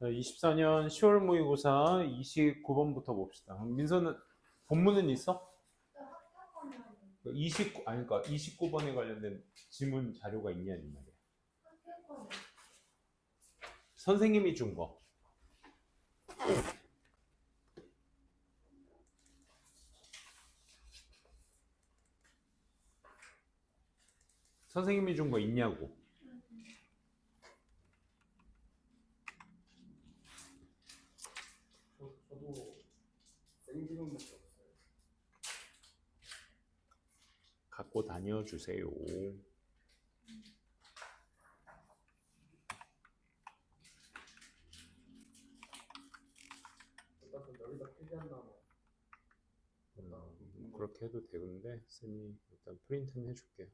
자, 24년 10월 모의고사 29번부터 봅시다. 민서는 본문은 있어? 그러니까 29번에 관련된 지문 자료가 있냐 이 말이야. 선생님이 준 거. 선생님이 준 거 있냐고. 저도 생지문밖에 없어요. 갖고 다녀주세요. 여기다 필기한다면 그렇게 해도 되는데 쌤이 일단 프린트는 해줄게.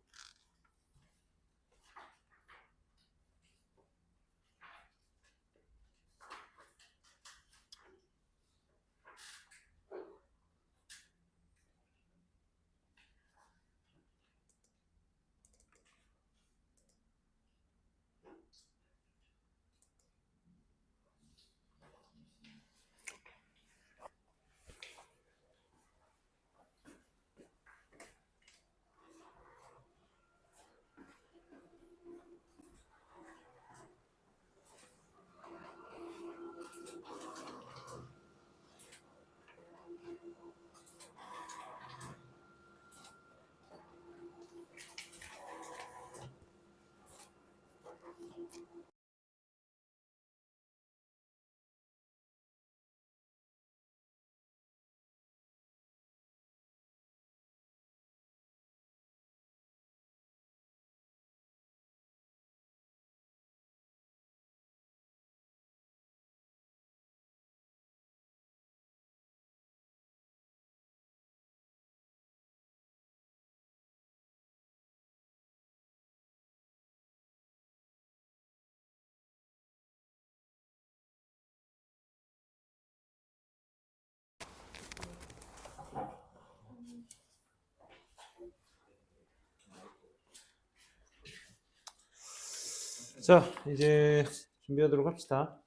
자, 이제 준비하도록 합시다.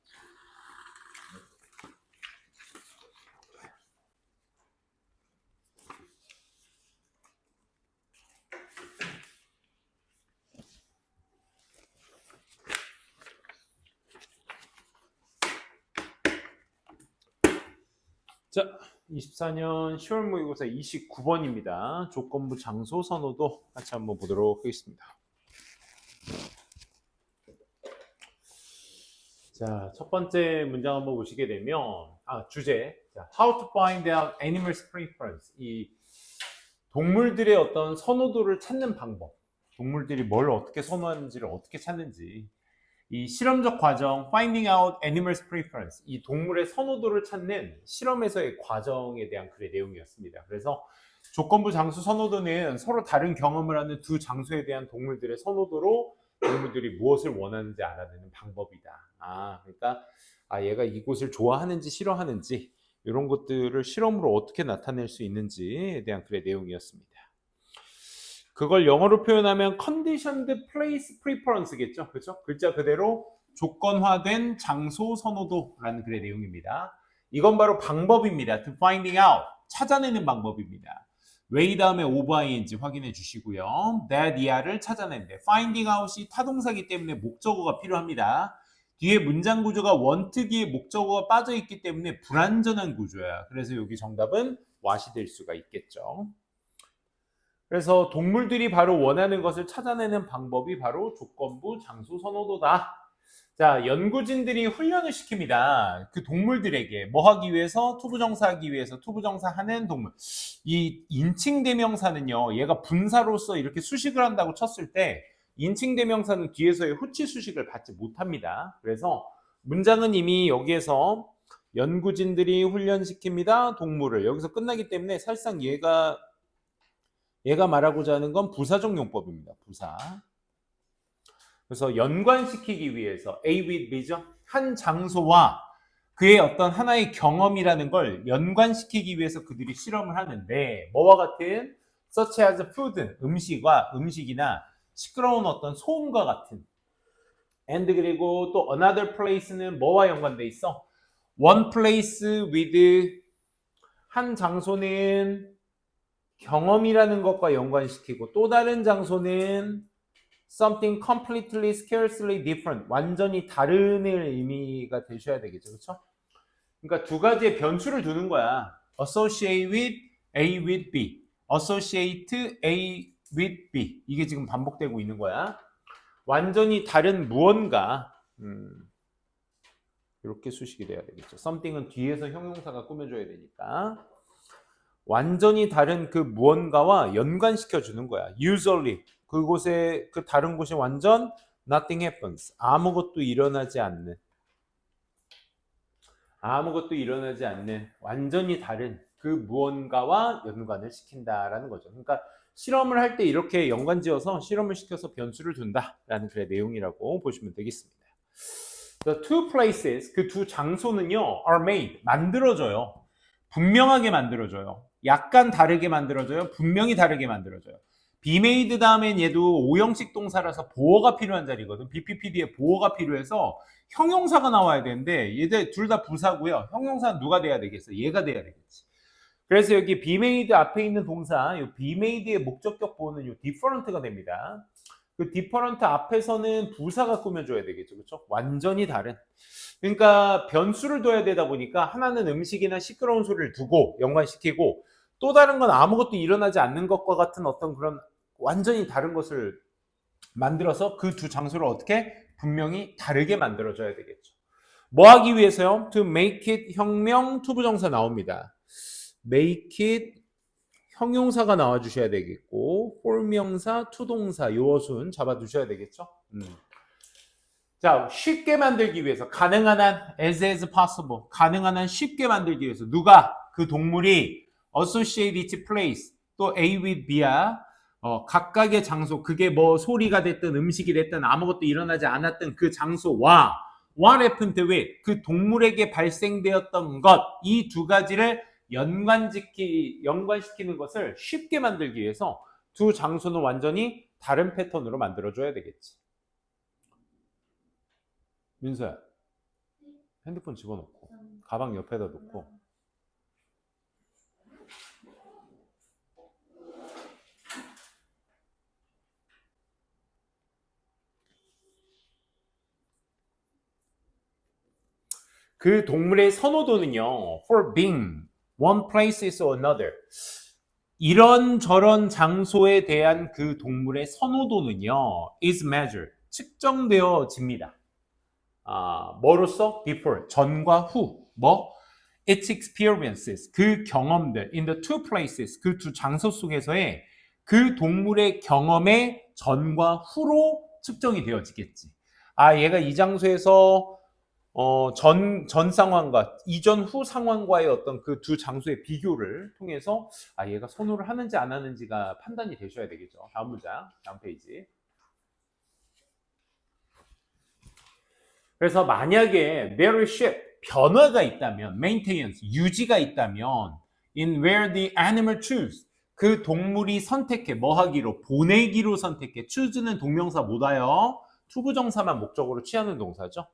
자, 24년 10월 모의고사 29번입니다. 조건부 장소 선호도 같이 한번 보도록 하겠습니다. 자, 첫 번째 문장 한번 보시게 되면 주제. 자, How to find out animals' preference. 이 동물들의 어떤 선호도를 찾는 방법. 동물들이 뭘 어떻게 선호하는지를 어떻게 찾는지. 이 실험적 과정, finding out animals' preference, 이 동물의 선호도를 찾는 실험에서의 과정에 대한 글의 내용이었습니다. 그래서 조건부 장소 선호도는 서로 다른 경험을 하는 두 장소에 대한 동물들의 선호도로 동물들이 무엇을 원하는지 알아내는 방법이다. 그러니까 얘가 이곳을 좋아하는지 싫어하는지 이런 것들을 실험으로 어떻게 나타낼 수 있는지에 대한 글의 내용이었습니다. 그걸 영어로 표현하면 conditioned place preference겠죠. 그렇죠? 글자 그대로 조건화된 장소 선호도라는 글의 내용입니다. 이건 바로 방법입니다. to finding out, 찾아내는 방법입니다. way 다음에 over ing 확인해 주시고요. that 이하를 찾아낸대. finding out이 타동사기 때문에 목적어가 필요합니다. 뒤에 문장 구조가 want 뒤에 목적어가 빠져 있기 때문에 불완전한 구조야. 그래서 여기 정답은 what이 될 수가 있겠죠. 그래서 동물들이 바로 원하는 것을 찾아내는 방법이 바로 조건부 장소 선호도다. 자, 연구진들이 훈련을 시킵니다. 그 동물들에게 뭐 하기 위해서? 투부정사 하기 위해서 투부정사 하는 동물. 이 인칭대명사는요, 얘가 분사로서 이렇게 수식을 한다고 쳤을 때 인칭대명사는 뒤에서의 후치 수식을 받지 못합니다. 그래서 문장은 이미 여기에서 연구진들이 훈련시킵니다. 동물을. 여기서 끝나기 때문에 사실상 얘가 말하고자 하는 건 부사적 용법입니다. 부사. 그래서 연관시키기 위해서 A with B죠. 한 장소와 그의 어떤 하나의 경험이라는 걸 연관시키기 위해서 그들이 실험을 하는데 뭐와 같은 such as food, 음식이나 시끄러운 어떤 소음과 같은 and 그리고 또 another place는 뭐와 연관돼 있어? one place with 한 장소는 경험이라는 것과 연관시키고 또 다른 장소는 something completely scarcely different 완전히 다른 의미가 되셔야 되겠죠. 그렇죠? 그러니까 두 가지의 변수를 두는 거야. associate with A with B. associate A with B. 이게 지금 반복되고 있는 거야. 완전히 다른 무언가 이렇게 수식이 돼야 되겠죠. something은 뒤에서 형용사가 꾸며줘야 되니까 완전히 다른 그 무언가와 연관시켜 주는 거야. usually 그곳에 그 다른 곳이 완전 nothing happens 아무것도 일어나지 않는 완전히 다른 그 무언가와 연관을 시킨다라는 거죠. 그러니까 실험을 할 때 이렇게 연관지어서 실험을 시켜서 변수를 둔다라는 그의 내용이라고 보시면 되겠습니다. The two places, 그 두 장소는요, are made, 만들어져요. 분명하게 만들어져요. 약간 다르게 만들어져요. 분명히 다르게 만들어져요. be made 다음엔 얘도 오형식 동사라서 보어가 필요한 자리거든. BPPD에 보어가 필요해서 형용사가 나와야 되는데 얘들 둘 다 부사고요. 형용사는 누가 돼야 되겠어? 얘가 돼야 되겠지. 그래서 여기 be made 앞에 있는 동사, 이 be made의 목적격 보어는 이 different가 됩니다. 그 different 앞에서는 부사가 꾸며줘야 되겠죠. 그렇죠? 완전히 다른. 그러니까 변수를 둬야 되다 보니까 하나는 음식이나 시끄러운 소리를 두고 연관시키고 또 다른 건 아무것도 일어나지 않는 것과 같은 어떤 그런 완전히 다른 것을 만들어서 그 두 장소를 어떻게 분명히 다르게 만들어줘야 되겠죠. 뭐 하기 위해서요? To make it 혁명 투부정사 나옵니다. make it 형용사가 나와주셔야 되겠고 홀명사, 투동사 요어순 잡아두셔야 되겠죠. 자, 쉽게 만들기 위해서 가능한 한 as possible 가능한 한 쉽게 만들기 위해서 누가 그 동물이 associate its place 또 A with B야 각각의 장소 그게 뭐 소리가 됐든 음식이 됐든 아무것도 일어나지 않았던 그 장소와 what happened with 그 동물에게 발생되었던 것 이 두 가지를 연관시키는 것을 쉽게 만들기 위해서 두 장소는 완전히 다른 패턴으로 만들어줘야 되겠지. 민서야, 핸드폰 집어넣고 가방 옆에다 놓고 그 동물의 선호도는요 for being one place is another 이런저런 장소에 대한 그 동물의 선호도는요 is measured 측정되어집니다. 뭐로써? before 전과 후 뭐? its experiences 그 경험들 in the two places 그 두 장소 속에서의 그 동물의 경험의 전과 후로 측정이 되어지겠지. 얘가 이 장소에서 전 상황과 이전 후 상황과의 어떤 그 두 장소의 비교를 통해서 얘가 선호를 하는지 안 하는지가 판단이 되셔야 되겠죠. 다음 문장, 다음 페이지. 그래서 만약에 there is shift, 변화가 있다면, maintenance, 유지가 있다면 in where the animal choose, 그 동물이 선택해, 뭐 하기로? 보내기로 선택해. choose는 동명사 못 와요. 투부정사만 목적으로 취하는 동사죠.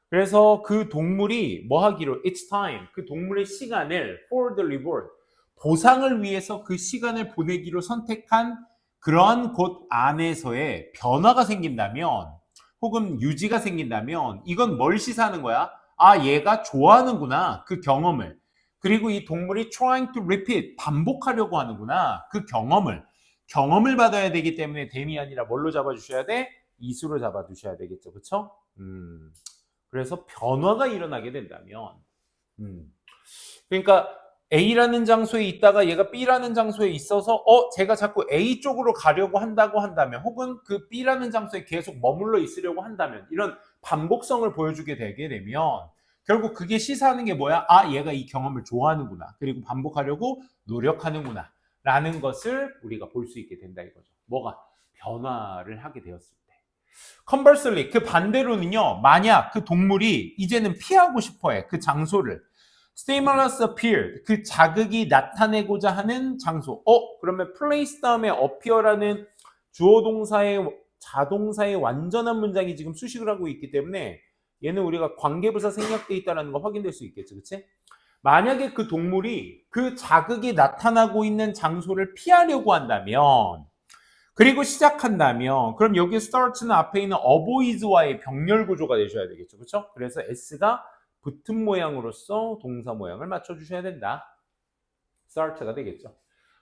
그래서 그 동물이 뭐 하기로? It's time. 그 동물의 시간을 for the reward. 보상을 위해서 그 시간을 보내기로 선택한 그러한 곳 안에서의 변화가 생긴다면 혹은 유지가 생긴다면 이건 뭘 시사하는 거야? 얘가 좋아하는구나. 그 경험을. 그리고 이 동물이 trying to repeat. 반복하려고 하는구나. 그 경험을 받아야 되기 때문에 댐이 아니라 뭘로 잡아주셔야 돼? 이수로 잡아두셔야 되겠죠. 그쵸? 그래서 변화가 일어나게 된다면 그러니까 A라는 장소에 있다가 얘가 B라는 장소에 있어서 제가 자꾸 A 쪽으로 가려고 한다고 한다면 혹은 그 B라는 장소에 계속 머물러 있으려고 한다면 이런 반복성을 보여주게 되게 되면 결국 그게 시사하는 게 뭐야? 얘가 이 경험을 좋아하는구나. 그리고 반복하려고 노력하는구나. 라는 것을 우리가 볼 수 있게 된다 이거죠. 뭐가? 변화를 하게 되었을 때. Conversely, 그 반대로는요. 만약 그 동물이 이제는 피하고 싶어해. 그 장소를. Stimulus appeared. 그 자극이 나타내고자 하는 장소. 그러면 place 다음에 appear라는 주어 동사의 자동사의 완전한 문장이 지금 수식을 하고 있기 때문에 얘는 우리가 관계부사 생략돼 있다는 거 확인될 수 있겠죠. 그치? 만약에 그 동물이 그 자극이 나타나고 있는 장소를 피하려고 한다면 그리고 시작한다면 그럼 여기 start는 앞에 있는 avoids와의 병렬 구조가 되셔야 되겠죠. 그렇죠? 그래서 s가 붙은 모양으로서 동사 모양을 맞춰주셔야 된다. start가 되겠죠.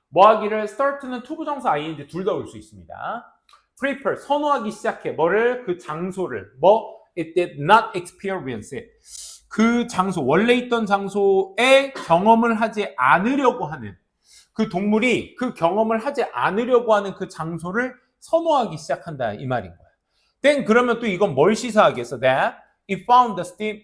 뭐 하기를 start는 투부정사 ing 둘 다 올 수 있습니다. prepare 선호하기 시작해. 뭐를? 그 장소를. 뭐? It did not experience it. 그 장소, 원래 있던 장소에 경험을 하지 않으려고 하는 그 동물이 그 경험을 하지 않으려고 하는 그 장소를 선호하기 시작한다 이 말인 거야. Then 그러면 또 이건 뭘 시사하겠어? That it found the steam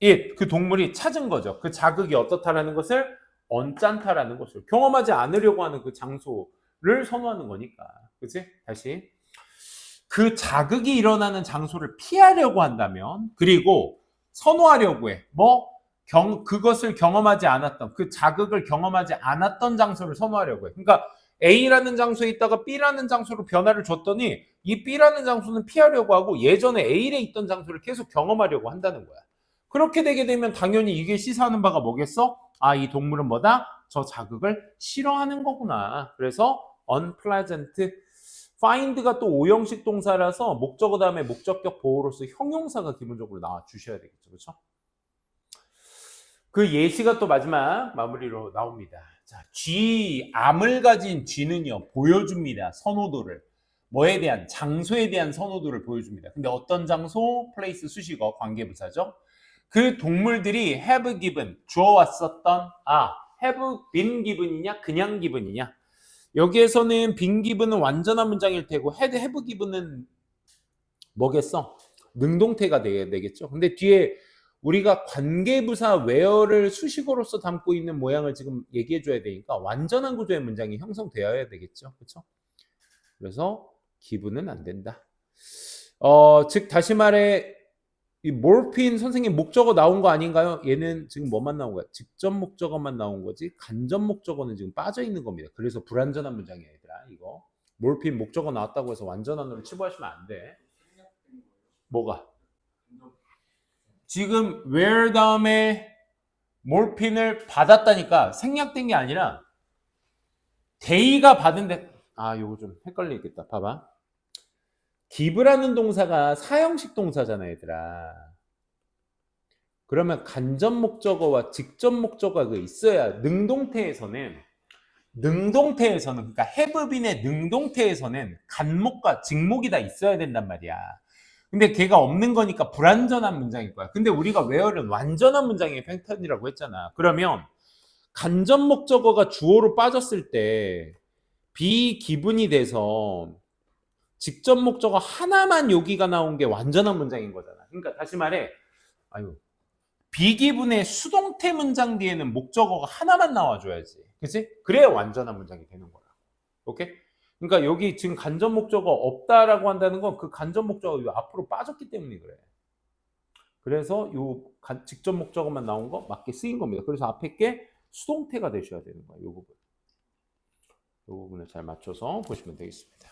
it 그 동물이 찾은 거죠. 그 자극이 어떻다라는 것을 언짢다라는 것을 경험하지 않으려고 하는 그 장소를 선호하는 거니까. 그치? 다시 그 자극이 일어나는 장소를 피하려고 한다면 그리고 선호하려고 해. 뭐? 그것을 경험하지 않았던 그 자극을 경험하지 않았던 장소를 선호하려고 해. 그러니까 A라는 장소에 있다가 B라는 장소로 변화를 줬더니 이 B라는 장소는 피하려고 하고 예전에 A에 있던 장소를 계속 경험하려고 한다는 거야. 그렇게 되게 되면 당연히 이게 시사하는 바가 뭐겠어? 아, 이 동물은 뭐다? 저 자극을 싫어하는 거구나. 그래서 unpleasant. find가 또 오형식 동사라서 목적어 다음에 목적격 보호로서 형용사가 기본적으로 나와 주셔야 되겠죠. 그렇죠? 그 예시가 또 마지막 마무리로 나옵니다. 자, G, 암을 가진 G는요, 보여줍니다. 선호도를. 뭐에 대한? 장소에 대한 선호도를 보여줍니다. 근데 어떤 장소? place 수식어, 관계부사죠. 그 동물들이 have given, 주어왔었던, have been given이냐, 그냥 given이냐. 여기에서는 been given은 완전한 문장일 테고, had have given은 뭐겠어? 능동태가 되겠죠. 근데 뒤에 우리가 관계부사 where를 수식어로서 담고 있는 모양을 지금 얘기해 줘야 되니까 완전한 구조의 문장이 형성되어야 되겠죠. 그렇죠? 그래서 기분은 안 된다. 즉 다시 말해 이 몰핀 선생님 목적어 나온 거 아닌가요? 얘는 지금 뭐만 나온 거야? 직접 목적어만 나온 거지 간접 목적어는 지금 빠져 있는 겁니다. 그래서 불완전한 문장이야 얘들아. 이거 몰핀 목적어 나왔다고 해서 완전한으로 치부하시면 안 돼. 뭐가? 지금 where 다음에 몰핀을 받았다니까 생략된 게 아니라 데이가 받은데 요거 좀 헷갈리겠다. 봐봐. give라는 동사가 사형식 동사잖아 얘들아. 그러면 간접 목적어와 직접 목적어가 있어야 능동태에서는 그러니까 have been의 능동태에서는 간목과 직목이 다 있어야 된단 말이야. 근데 걔가 없는 거니까 불완전한 문장일 거야. 근데 우리가 where는 완전한 문장의 패턴이라고 했잖아. 그러면 간접 목적어가 주어로 빠졌을 때 비기분이 돼서 직접 목적어 하나만 여기가 나온 게 완전한 문장인 거잖아. 그러니까 다시 말해 비기분의 수동태 문장 뒤에는 목적어가 하나만 나와줘야지. 그치? 그래야 완전한 문장이 되는 거야. 오케이? 그러니까 여기 지금 간접 목적어 없다라고 한다는 건 그 간접 목적어 앞으로 빠졌기 때문에 그래. 그래서 요 직접 목적어만 나온 거 맞게 쓰인 겁니다. 그래서 앞에 게 수동태가 되셔야 되는 거야. 요 부분. 요 부분을 잘 맞춰서 보시면 되겠습니다.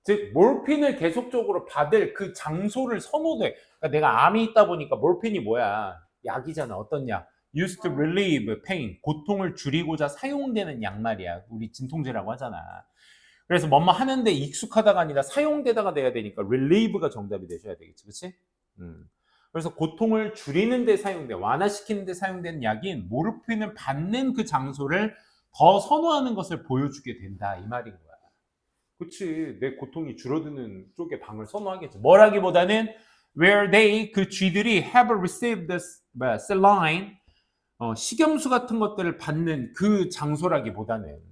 즉 몰핀을 계속적으로 받을 그 장소를 선호돼. 그러니까 내가 암이 있다 보니까 몰핀이 뭐야? 약이잖아. 어떤 약? used to relieve pain. 고통을 줄이고자 사용되는 약 말이야. 우리 진통제라고 하잖아. 그래서 뭐뭐 하는데 익숙하다가 아니라 사용되다가 돼야 되니까 relieve가 정답이 되셔야 되겠지. 그렇지? 그래서 고통을 줄이는 데 사용돼 완화시키는 데 사용되는 약인 모르핀을 받는 그 장소를 더 선호하는 것을 보여주게 된다 이 말인 거야. 그치? 내 고통이 줄어드는 쪽의 방을 선호하겠지. 뭐라기보다는 where they 그 쥐들이 have received the saline 식염수 같은 것들을 받는 그 장소라기보다는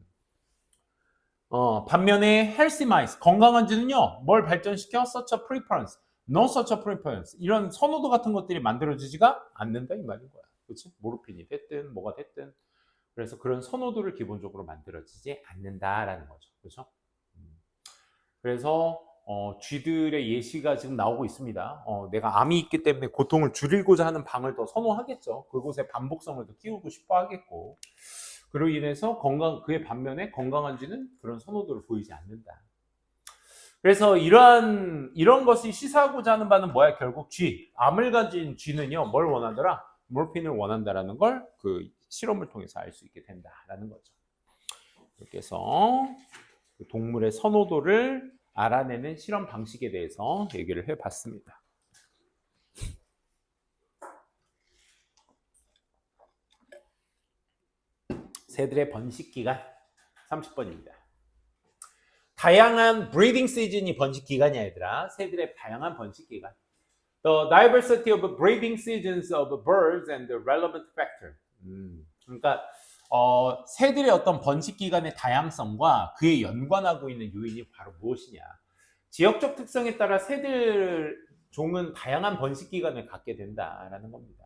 반면에 healthy mice 건강한 쥐는요 뭘 발전시켜? such a preference, no such a preference 이런 선호도 같은 것들이 만들어지지가 않는다 이 말인 거야. 그렇지? 모르핀이 됐든 뭐가 됐든 그래서 그런 선호도를 기본적으로 만들어지지 않는다라는 거죠. 그렇죠? 그래서 쥐들의 예시가 지금 나오고 있습니다. 내가 암이 있기 때문에 고통을 줄이고자 하는 방을 더 선호하겠죠. 그곳에 반복성을 더 키우고 싶어 하겠고 그로 인해서 그의 반면에 건강한 쥐는 그런 선호도를 보이지 않는다. 그래서 이런 것이 시사하고자 하는 바는 뭐야? 결국 G, 암을 가진 G는요, 뭘 원하더라? 모르핀을 원한다라는 걸 그 실험을 통해서 알 수 있게 된다라는 거죠. 이렇게 해서 그 동물의 선호도를 알아내는 실험 방식에 대해서 얘기를 해봤습니다. 새들의 번식 기간 30번입니다. 다양한 breeding season이 번식 기간이야, 얘들아. 새들의 다양한 번식 기간. The diversity of breeding seasons of birds and the relevant factor. 그러니까 새들의 어떤 번식 기간의 다양성과 그에 연관하고 있는 요인이 바로 무엇이냐. 지역적 특성에 따라 새들 종은 다양한 번식 기간을 갖게 된다라는 겁니다.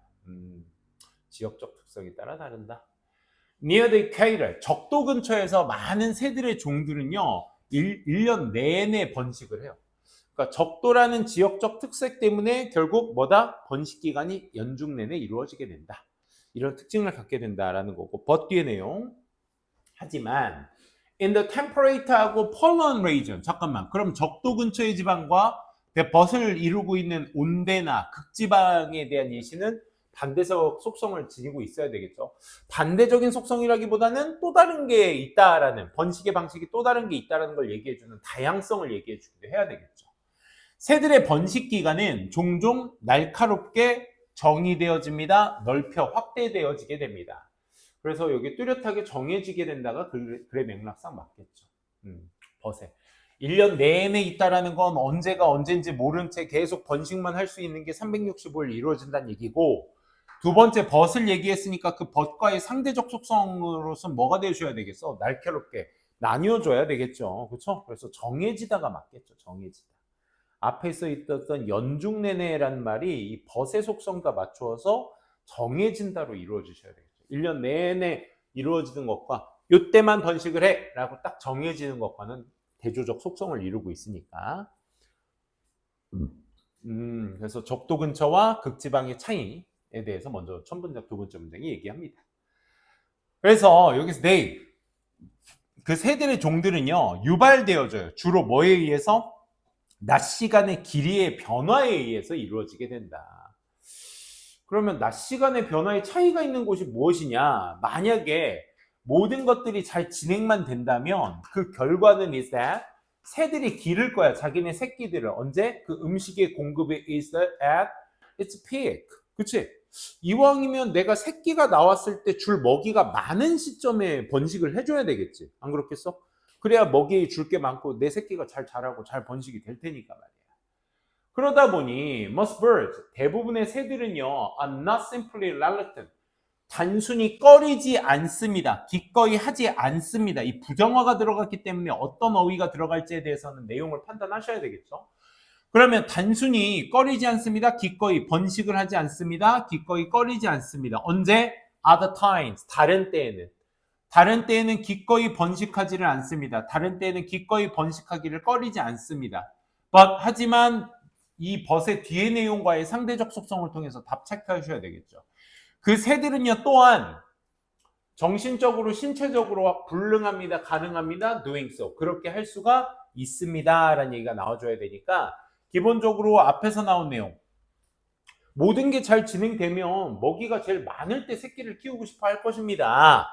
지역적 특성에 따라 다른다. Near the equator, 적도 근처에서 많은 새들의 종들은요, 1년 내내 번식을 해요. 그러니까 적도라는 지역적 특색 때문에 결국 뭐다? 번식 기간이 연중 내내 이루어지게 된다. 이런 특징을 갖게 된다라는 거고, 뒤에 내용. 하지만 in the temperate하고 polar region, 잠깐만, 그럼 적도 근처의 지방과 벗을 이루고 있는 온대나 극지방에 대한 예시는 반대적 속성을 지니고 있어야 되겠죠. 반대적인 속성이라기보다는 또 다른 게 있다라는, 번식의 방식이 또 다른 게 있다라는 걸 얘기해주는 다양성을 얘기해주기도 해야 되겠죠. 새들의 번식 기간은 종종 날카롭게 정의되어집니다. 넓혀 확대되어지게 됩니다. 그래서 여기 뚜렷하게 정해지게 된다가 글의 맥락상 맞겠죠. 벗에 1년 내내 있다라는 건 언제가 언제인지 모른 채 계속 번식만 할 수 있는 게 365일 이루어진다는 얘기고, 두 번째 벗을 얘기했으니까 그 벗과의 상대적 속성으로서 뭐가 되셔야 되겠어? 날카롭게 나뉘어줘야 되겠죠. 그렇죠? 그래서 정해지다가 맞겠죠. 정해지다. 앞에 써 있었던 연중 내내라는 말이 이 벗의 속성과 맞추어서 정해진다로 이루어지셔야 되겠죠. 1년 내내 이루어지는 것과 이때만 번식을 해 라고 딱 정해지는 것과는 대조적 속성을 이루고 있으니까. 그래서 적도 근처와 극지방의 차이에 대해서 먼저 첫 문장, 두 번째 문장이 얘기합니다. 그래서 여기서 그 새들의 종들은요, 유발되어져요. 주로 뭐에 의해서? 낮 시간의 길이의 변화에 의해서 이루어지게 된다. 그러면 낮 시간의 변화에 차이가 있는 곳이 무엇이냐? 만약에 모든 것들이 잘 진행만 된다면 그 결과는 is that 새들이 기를 거야. 자기네 새끼들을. 언제? 그 음식의 공급이 is at its peak. 그치? 이왕이면 내가 새끼가 나왔을 때 줄 먹이가 많은 시점에 번식을 해줘야 되겠지. 안 그렇겠어? 그래야 먹이 줄 게 많고 내 새끼가 잘 자라고 잘 번식이 될 테니까 말이야. 그러다 보니 most birds, 대부분의 새들은요, are not simply reluctant, 단순히 꺼리지 않습니다. 기꺼이 하지 않습니다. 이 부정어가 들어갔기 때문에 어떤 어휘가 들어갈지에 대해서는 내용을 판단하셔야 되겠죠. 그러면 단순히 꺼리지 않습니다. 기꺼이 번식을 하지 않습니다. 기꺼이 꺼리지 않습니다. 언제? other times, 다른 때에는 기꺼이 번식하지를 않습니다. 다른 때에는 기꺼이 번식하기를 꺼리지 않습니다. 하지만 이 벗의 뒤의 내용과의 상대적 속성을 통해서 답 체크하셔야 되겠죠. 그 새들은요, 또한 정신적으로, 신체적으로 불능합니다. 가능합니다. doing so. 그렇게 할 수가 있습니다. 라는 얘기가 나와줘야 되니까 기본적으로 앞에서 나온 내용, 모든 게 잘 진행되면 먹이가 제일 많을 때 새끼를 키우고 싶어 할 것입니다.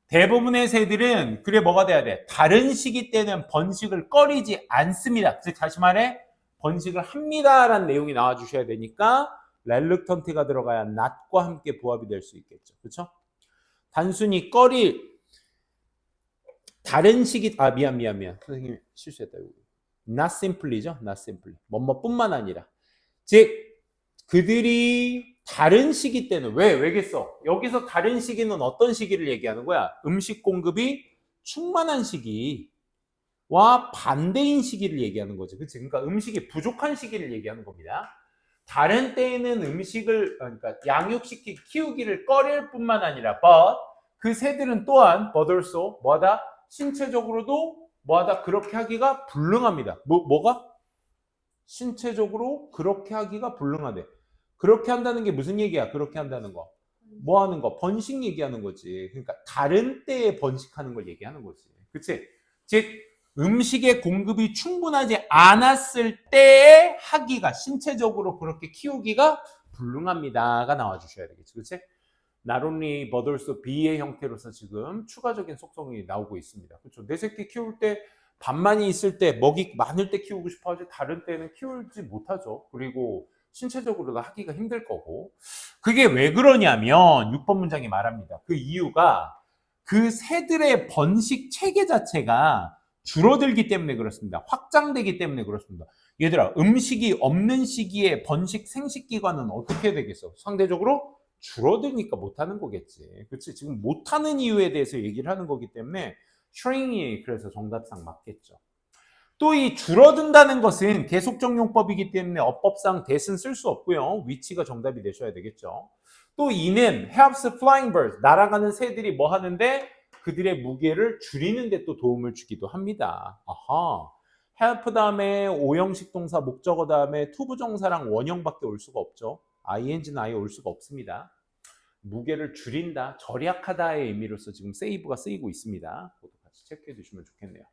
대부분의 새들은 그래 뭐가 돼야 돼? 다른 시기 때는 번식을 꺼리지 않습니다. 즉 다시 말해 번식을 합니다라는 내용이 나와주셔야 되니까 렐루턴트가 들어가야 not과 함께 부합이 될 수 있겠죠. 그렇죠? 단순히 다른 시기 미안 선생님 실수했다. not simply죠. not simply 뭐뭐뿐만 아니라 즉 그들이 다른 시기 때는 왜겠어? 여기서 다른 시기는 어떤 시기를 얘기하는 거야? 음식 공급이 충만한 시기와 반대인 시기를 얘기하는 거죠. 그치? 그러니까 음식이 부족한 시기를 얘기하는 겁니다. 다른 때에는 그러니까 키우기를 꺼릴 뿐만 아니라 그 새들은 또한 also 뭐다? 신체적으로도 뭐하다? 그렇게 하기가 불능합니다. 뭐가? 신체적으로 그렇게 하기가 불능하대. 그렇게 한다는 게 무슨 얘기야? 그렇게 한다는 거. 뭐 하는 거? 번식 얘기하는 거지. 그러니까 다른 때에 번식하는 걸 얘기하는 거지. 그치? 즉 음식의 공급이 충분하지 않았을 때의 하기가 신체적으로 그렇게 키우기가 불능합니다가 나와주셔야 되겠죠. 그치? Not only but also be의 형태로서 지금 추가적인 속성이 나오고 있습니다. 그렇죠? 내 새끼 키울 때 밥만이 있을 때 먹이 많을 때 키우고 싶어 하지 다른 때는 키우지 못하죠. 그리고 신체적으로도 하기가 힘들 거고. 그게 왜 그러냐면 6번 문장이 말합니다. 그 이유가 그 새들의 번식 체계 자체가 줄어들기 때문에 그렇습니다. 확장되기 때문에 그렇습니다. 얘들아, 음식이 없는 시기에 번식 생식기관은 어떻게 되겠어? 상대적으로 줄어드니까 못하는 거겠지. 그렇지? 지금 못하는 이유에 대해서 얘기를 하는 거기 때문에 shrink이 그래서 정답상 맞겠죠. 또 이 줄어든다는 것은 계속적용법이기 때문에 어법상 that은 쓸 수 없고요. 위치가 정답이 되셔야 되겠죠. 또 이는 helps flying birds, 날아가는 새들이 뭐 하는데 그들의 무게를 줄이는 데 또 도움을 주기도 합니다. 아하. help 다음에 오형식 동사 목적어 다음에 투부정사랑 원형밖에 올 수가 없죠. ing는 아예 올 수가 없습니다. 무게를 줄인다, 절약하다의 의미로서 지금 save가 쓰이고 있습니다. 그것도 같이 체크해 두시면 좋겠네요.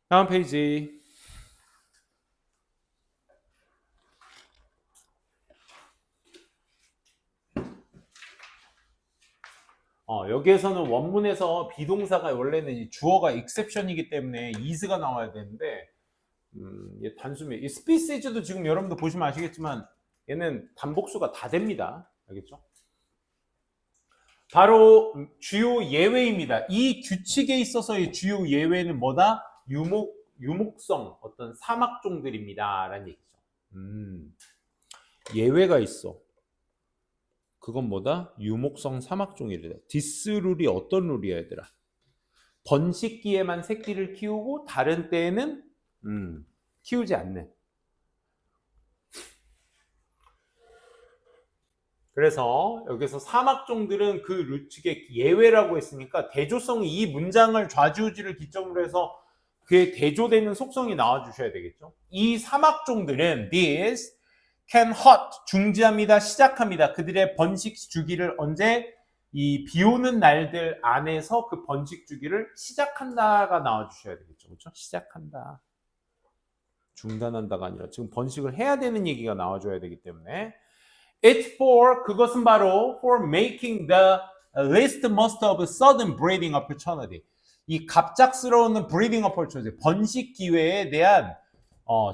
다음 페이지. 여기에서는 원문에서 비동사가 원래는 이 주어가 exception이기 때문에 is가 나와야 되는데 얘 단수면 이 species도 지금 여러분도 보시면 아시겠지만 얘는 단복수가 다 됩니다. 알겠죠? 바로 주요 예외입니다. 이 규칙에 있어서의 주요 예외는 뭐다? 유목성 어떤 사막종들입니다. 라는 얘기죠. 예외가 있어. 그건 뭐다? 유목성 사막종이래요. 디스룰이 어떤 룰이야, 얘들아? 번식기에만 새끼를 키우고 다른 때에는 키우지 않는. 그래서 여기서 사막종들은 그 루칙의 예외라고 했으니까 대조성이 이 문장을 좌지우지를 기점으로 해서 그에 대조되는 속성이 나와주셔야 되겠죠. 이 사막종들은 these can hot 중지합니다. 시작합니다. 그들의 번식 주기를 언제? 이 비오는 날들 안에서 그 번식 주기를 시작한다가 나와주셔야 되겠죠. 그렇죠? 시작한다. 중단한다가 아니라 지금 번식을 해야 되는 얘기가 나와줘야 되기 때문에 It's for 그것은 바로 for making the least most of sudden breeding opportunity. 이 갑작스러운 breeding opportunity 번식 기회에 대한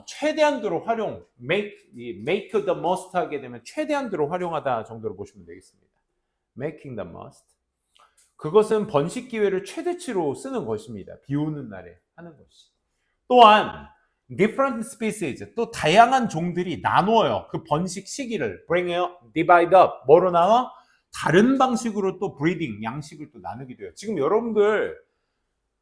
최대한도로 활용 make the most 하게 되면 최대한도로 활용하다 정도로 보시면 되겠습니다. Making the most. 그것은 번식 기회를 최대치로 쓰는 것입니다. 비 오는 날에 하는 것이. 또한 different species, 또 다양한 종들이 나누어요. 그 번식 시기를 bring up, divide up, 뭐로 나눠? 다른 방식으로 또 breeding, 양식을 또 나누기도 해요. 지금 여러분들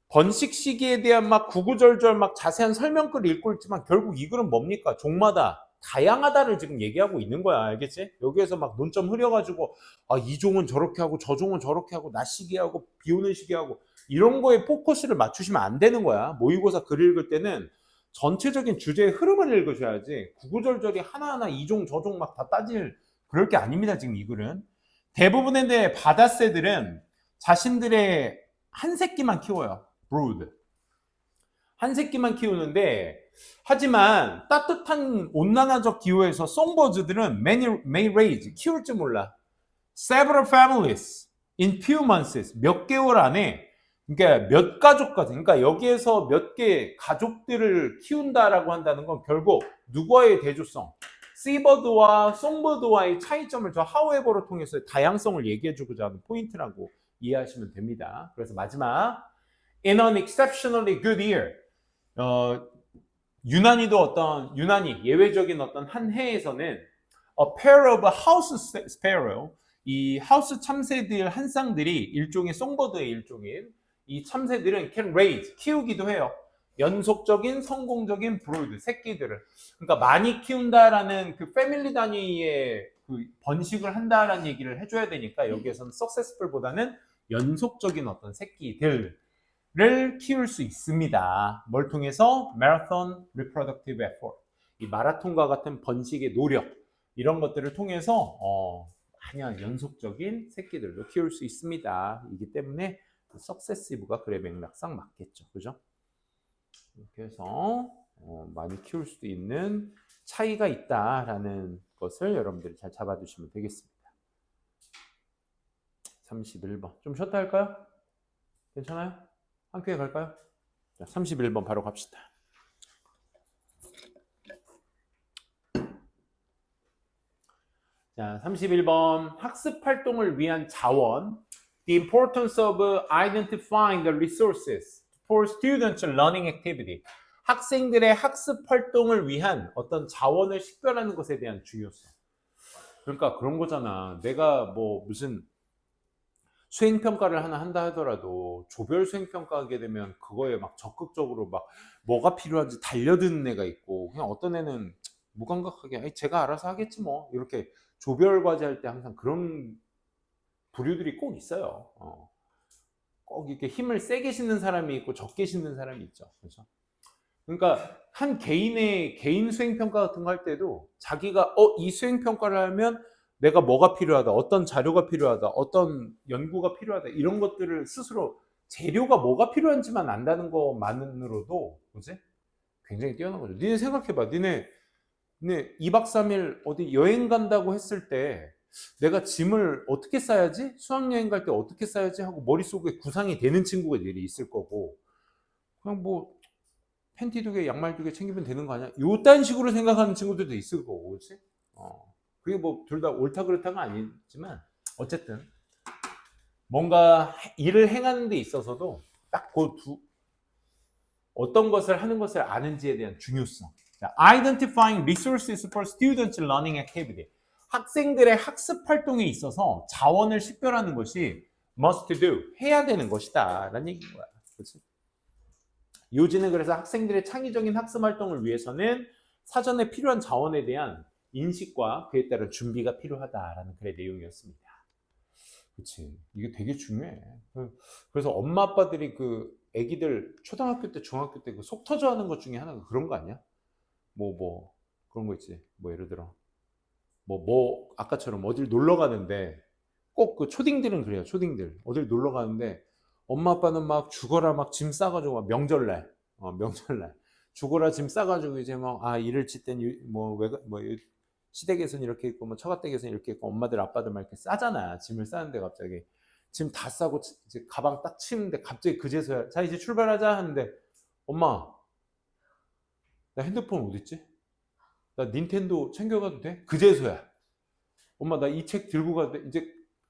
번식 시기에 대한 막 구구절절 막 자세한 설명글을 읽고 있지만 결국 이 글은 뭡니까? 종마다 다양하다를 지금 얘기하고 있는 거야. 알겠지? 여기에서 막 논점 흐려가지고 이 종은 저렇게 하고 저 종은 저렇게 하고 낮 시기하고 비 오는 시기하고 이런 거에 포커스를 맞추시면 안 되는 거야. 모의고사 글 읽을 때는 전체적인 주제의 흐름을 읽으셔야지 구구절절이 하나하나 이종 저종 막 다 따질 그럴 게 아닙니다. 지금 이 글은 대부분의 바다새들은 자신들의 한 새끼만 키워요. brood 한 새끼만 키우는데 하지만 따뜻한 온난화적 기후에서 송버즈들은 may raise 키울지 몰라 several families in few months 몇 개월 안에 그러니까 몇 가족까지 그러니까 여기에서 몇 개 가족들을 키운다라고 한다는 건 결국 누구와의 대조성 씨버드와 송버드와의 차이점을 저 however로 통해서 다양성을 얘기해주고자 하는 포인트라고 이해하시면 됩니다. 그래서 마지막 in an exceptionally good year 유난히 예외적인 어떤 한 해에서는 a pair of house sparrow 이 하우스 참새들 한 쌍들이 일종의 송버드의 일종인 이 참새들은 can raise 키우기도 해요. 연속적인 성공적인 브로이드 새끼들을 그러니까 많이 키운다라는 그 패밀리 단위의 그 번식을 한다라는 얘기를 해줘야 되니까 여기에서는 successful보다는 연속적인 어떤 새끼들을 키울 수 있습니다. 뭘 통해서? Marathon Reproductive Effort 이 마라톤과 같은 번식의 노력 이런 것들을 통해서 그냥 연속적인 새끼들도 키울 수 있습니다. 이기 때문에 successive가 그래 맥락상 맞겠죠. 그죠? 이렇게 해서 많이 키울 수도 있는 차이가 있다라는 것을 여러분들이 잘 잡아두시면 되겠습니다. 31번. 좀 쉬었다 할까요? 괜찮아요? 한 큐에 갈까요? 자, 31번 바로 갑시다. 자, 31번. 학습 활동을 위한 자원. The importance of identifying the resources for students' learning activity. 학생들의 학습 활동을 위한 어떤 자원을 식별하는 것에 대한 중요성. 그러니까 그런 거잖아. 내가 뭐 무슨 수행평가를 하나 한다 하더라도 조별 수행평가 하게 되면 그거에 막 적극적으로 막 뭐가 필요한지 달려드는 애가 있고, 그냥 어떤 애는 무감각하게 아니, 제가 알아서 하겠지 뭐, 이렇게 조별 과제 할 때 항상 그런 부류들이 꼭 있어요. 꼭 이렇게 힘을 세게 싣는 사람이 있고 적게 싣는 사람이 있죠. 그렇죠? 그러니까 한 개인의 개인 수행평가 같은 거 할 때도 자기가 이 수행평가를 하면 내가 뭐가 필요하다, 어떤 자료가 필요하다, 어떤 연구가 필요하다, 이런 것들을 스스로 재료가 뭐가 필요한지만 안다는 것만으로도 뭐지? 굉장히 뛰어난 거죠. 니네 생각해봐. 니네 2박 3일 어디 여행 간다고 했을 때 내가 짐을 어떻게 싸야지? 수학여행 갈 때 어떻게 싸야지? 하고 머릿속에 구상이 되는 친구가 늘이 있을 거고, 그냥 뭐 팬티 2개, 양말 2개 챙기면 되는 거 아니야? 요딴 식으로 생각하는 친구들도 있을 거고, 그렇지? 그게 뭐 둘 다 옳다 그렇다가 아니지만 어쨌든 뭔가 일을 행하는 데 있어서도 딱 그 어떤 것을 하는 것을 아는지에 대한 중요성. Identifying resources for students' learning activity. 학생들의 학습 활동에 있어서 자원을 식별하는 것이 must do, 해야 되는 것이다 라는 얘기인 거야. 그렇지? 요지는 그래서 학생들의 창의적인 학습 활동을 위해서는 사전에 필요한 자원에 대한 인식과 그에 따른 준비가 필요하다라는 글의 내용이었습니다. 그렇지. 이게 되게 중요해. 그래서 엄마 아빠들이 그 애기들 초등학교 때 중학교 때 그 속 터져 하는 것 중에 하나가 그런 거 아니야? 뭐 그런 거 있지. 뭐 예를 들어 뭐 아까처럼 어딜 놀러 가는데 꼭 그 초딩들은 그래요. 초딩들 어딜 놀러 가는데 엄마 아빠는 막 죽어라 막 짐 싸가지고 막 명절날 죽어라 짐 싸가지고 이제 막 이를 칠 땐 뭐 시댁에서는 이렇게 있고 뭐 처가댁에서는 이렇게 있고 엄마들 아빠들 막 이렇게 싸잖아. 짐을 싸는데 갑자기 짐 다 싸고 이제 가방 딱 치는데 갑자기 그제서야 자 이제 출발하자 하는데 엄마 나 핸드폰 어디 있지? 나 닌텐도 챙겨가도 돼? 그제서야 엄마 나 이 책 들고 가도 돼? 이제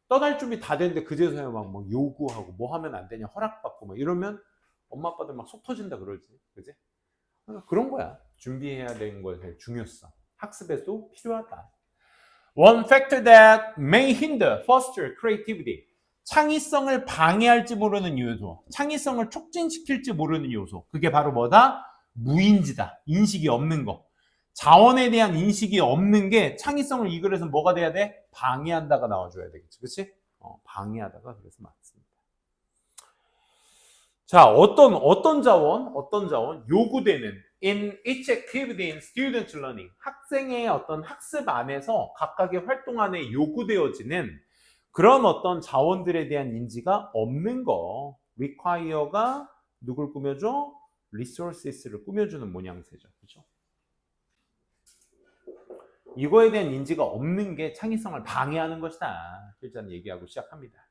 떠날 준비 다 됐는데 그제서야 막 요구하고 뭐 하면 안 되냐 허락받고 막 이러면 엄마 아빠들 막 속 터진다 그러지. 그지? 그런 거야. 준비해야 되는 거에 중요성. 학습에도 필요하다. One factor that may hinder, foster creativity. 창의성을 방해할지 모르는 요소, 창의성을 촉진시킬지 모르는 요소. 그게 바로 뭐다? 무인지다. 인식이 없는 거. 자원에 대한 인식이 없는 게 창의성을 이끌어서 뭐가 돼야 돼? 방해한다가 나와줘야 되겠지. 그렇지? 방해하다가 그래서 맞습니다. 자, 어떤 자원 요구되는 in each activity in student learning. 학생의 어떤 학습 안에서 각각의 활동 안에 요구되어지는 그런 어떤 자원들에 대한 인지가 없는 거. require가 누굴 꾸며줘? resources를 꾸며주는 모양새죠. 그렇죠? 이거에 대한 인지가 없는 게 창의성을 방해하는 것이다. 일단 얘기하고 시작합니다.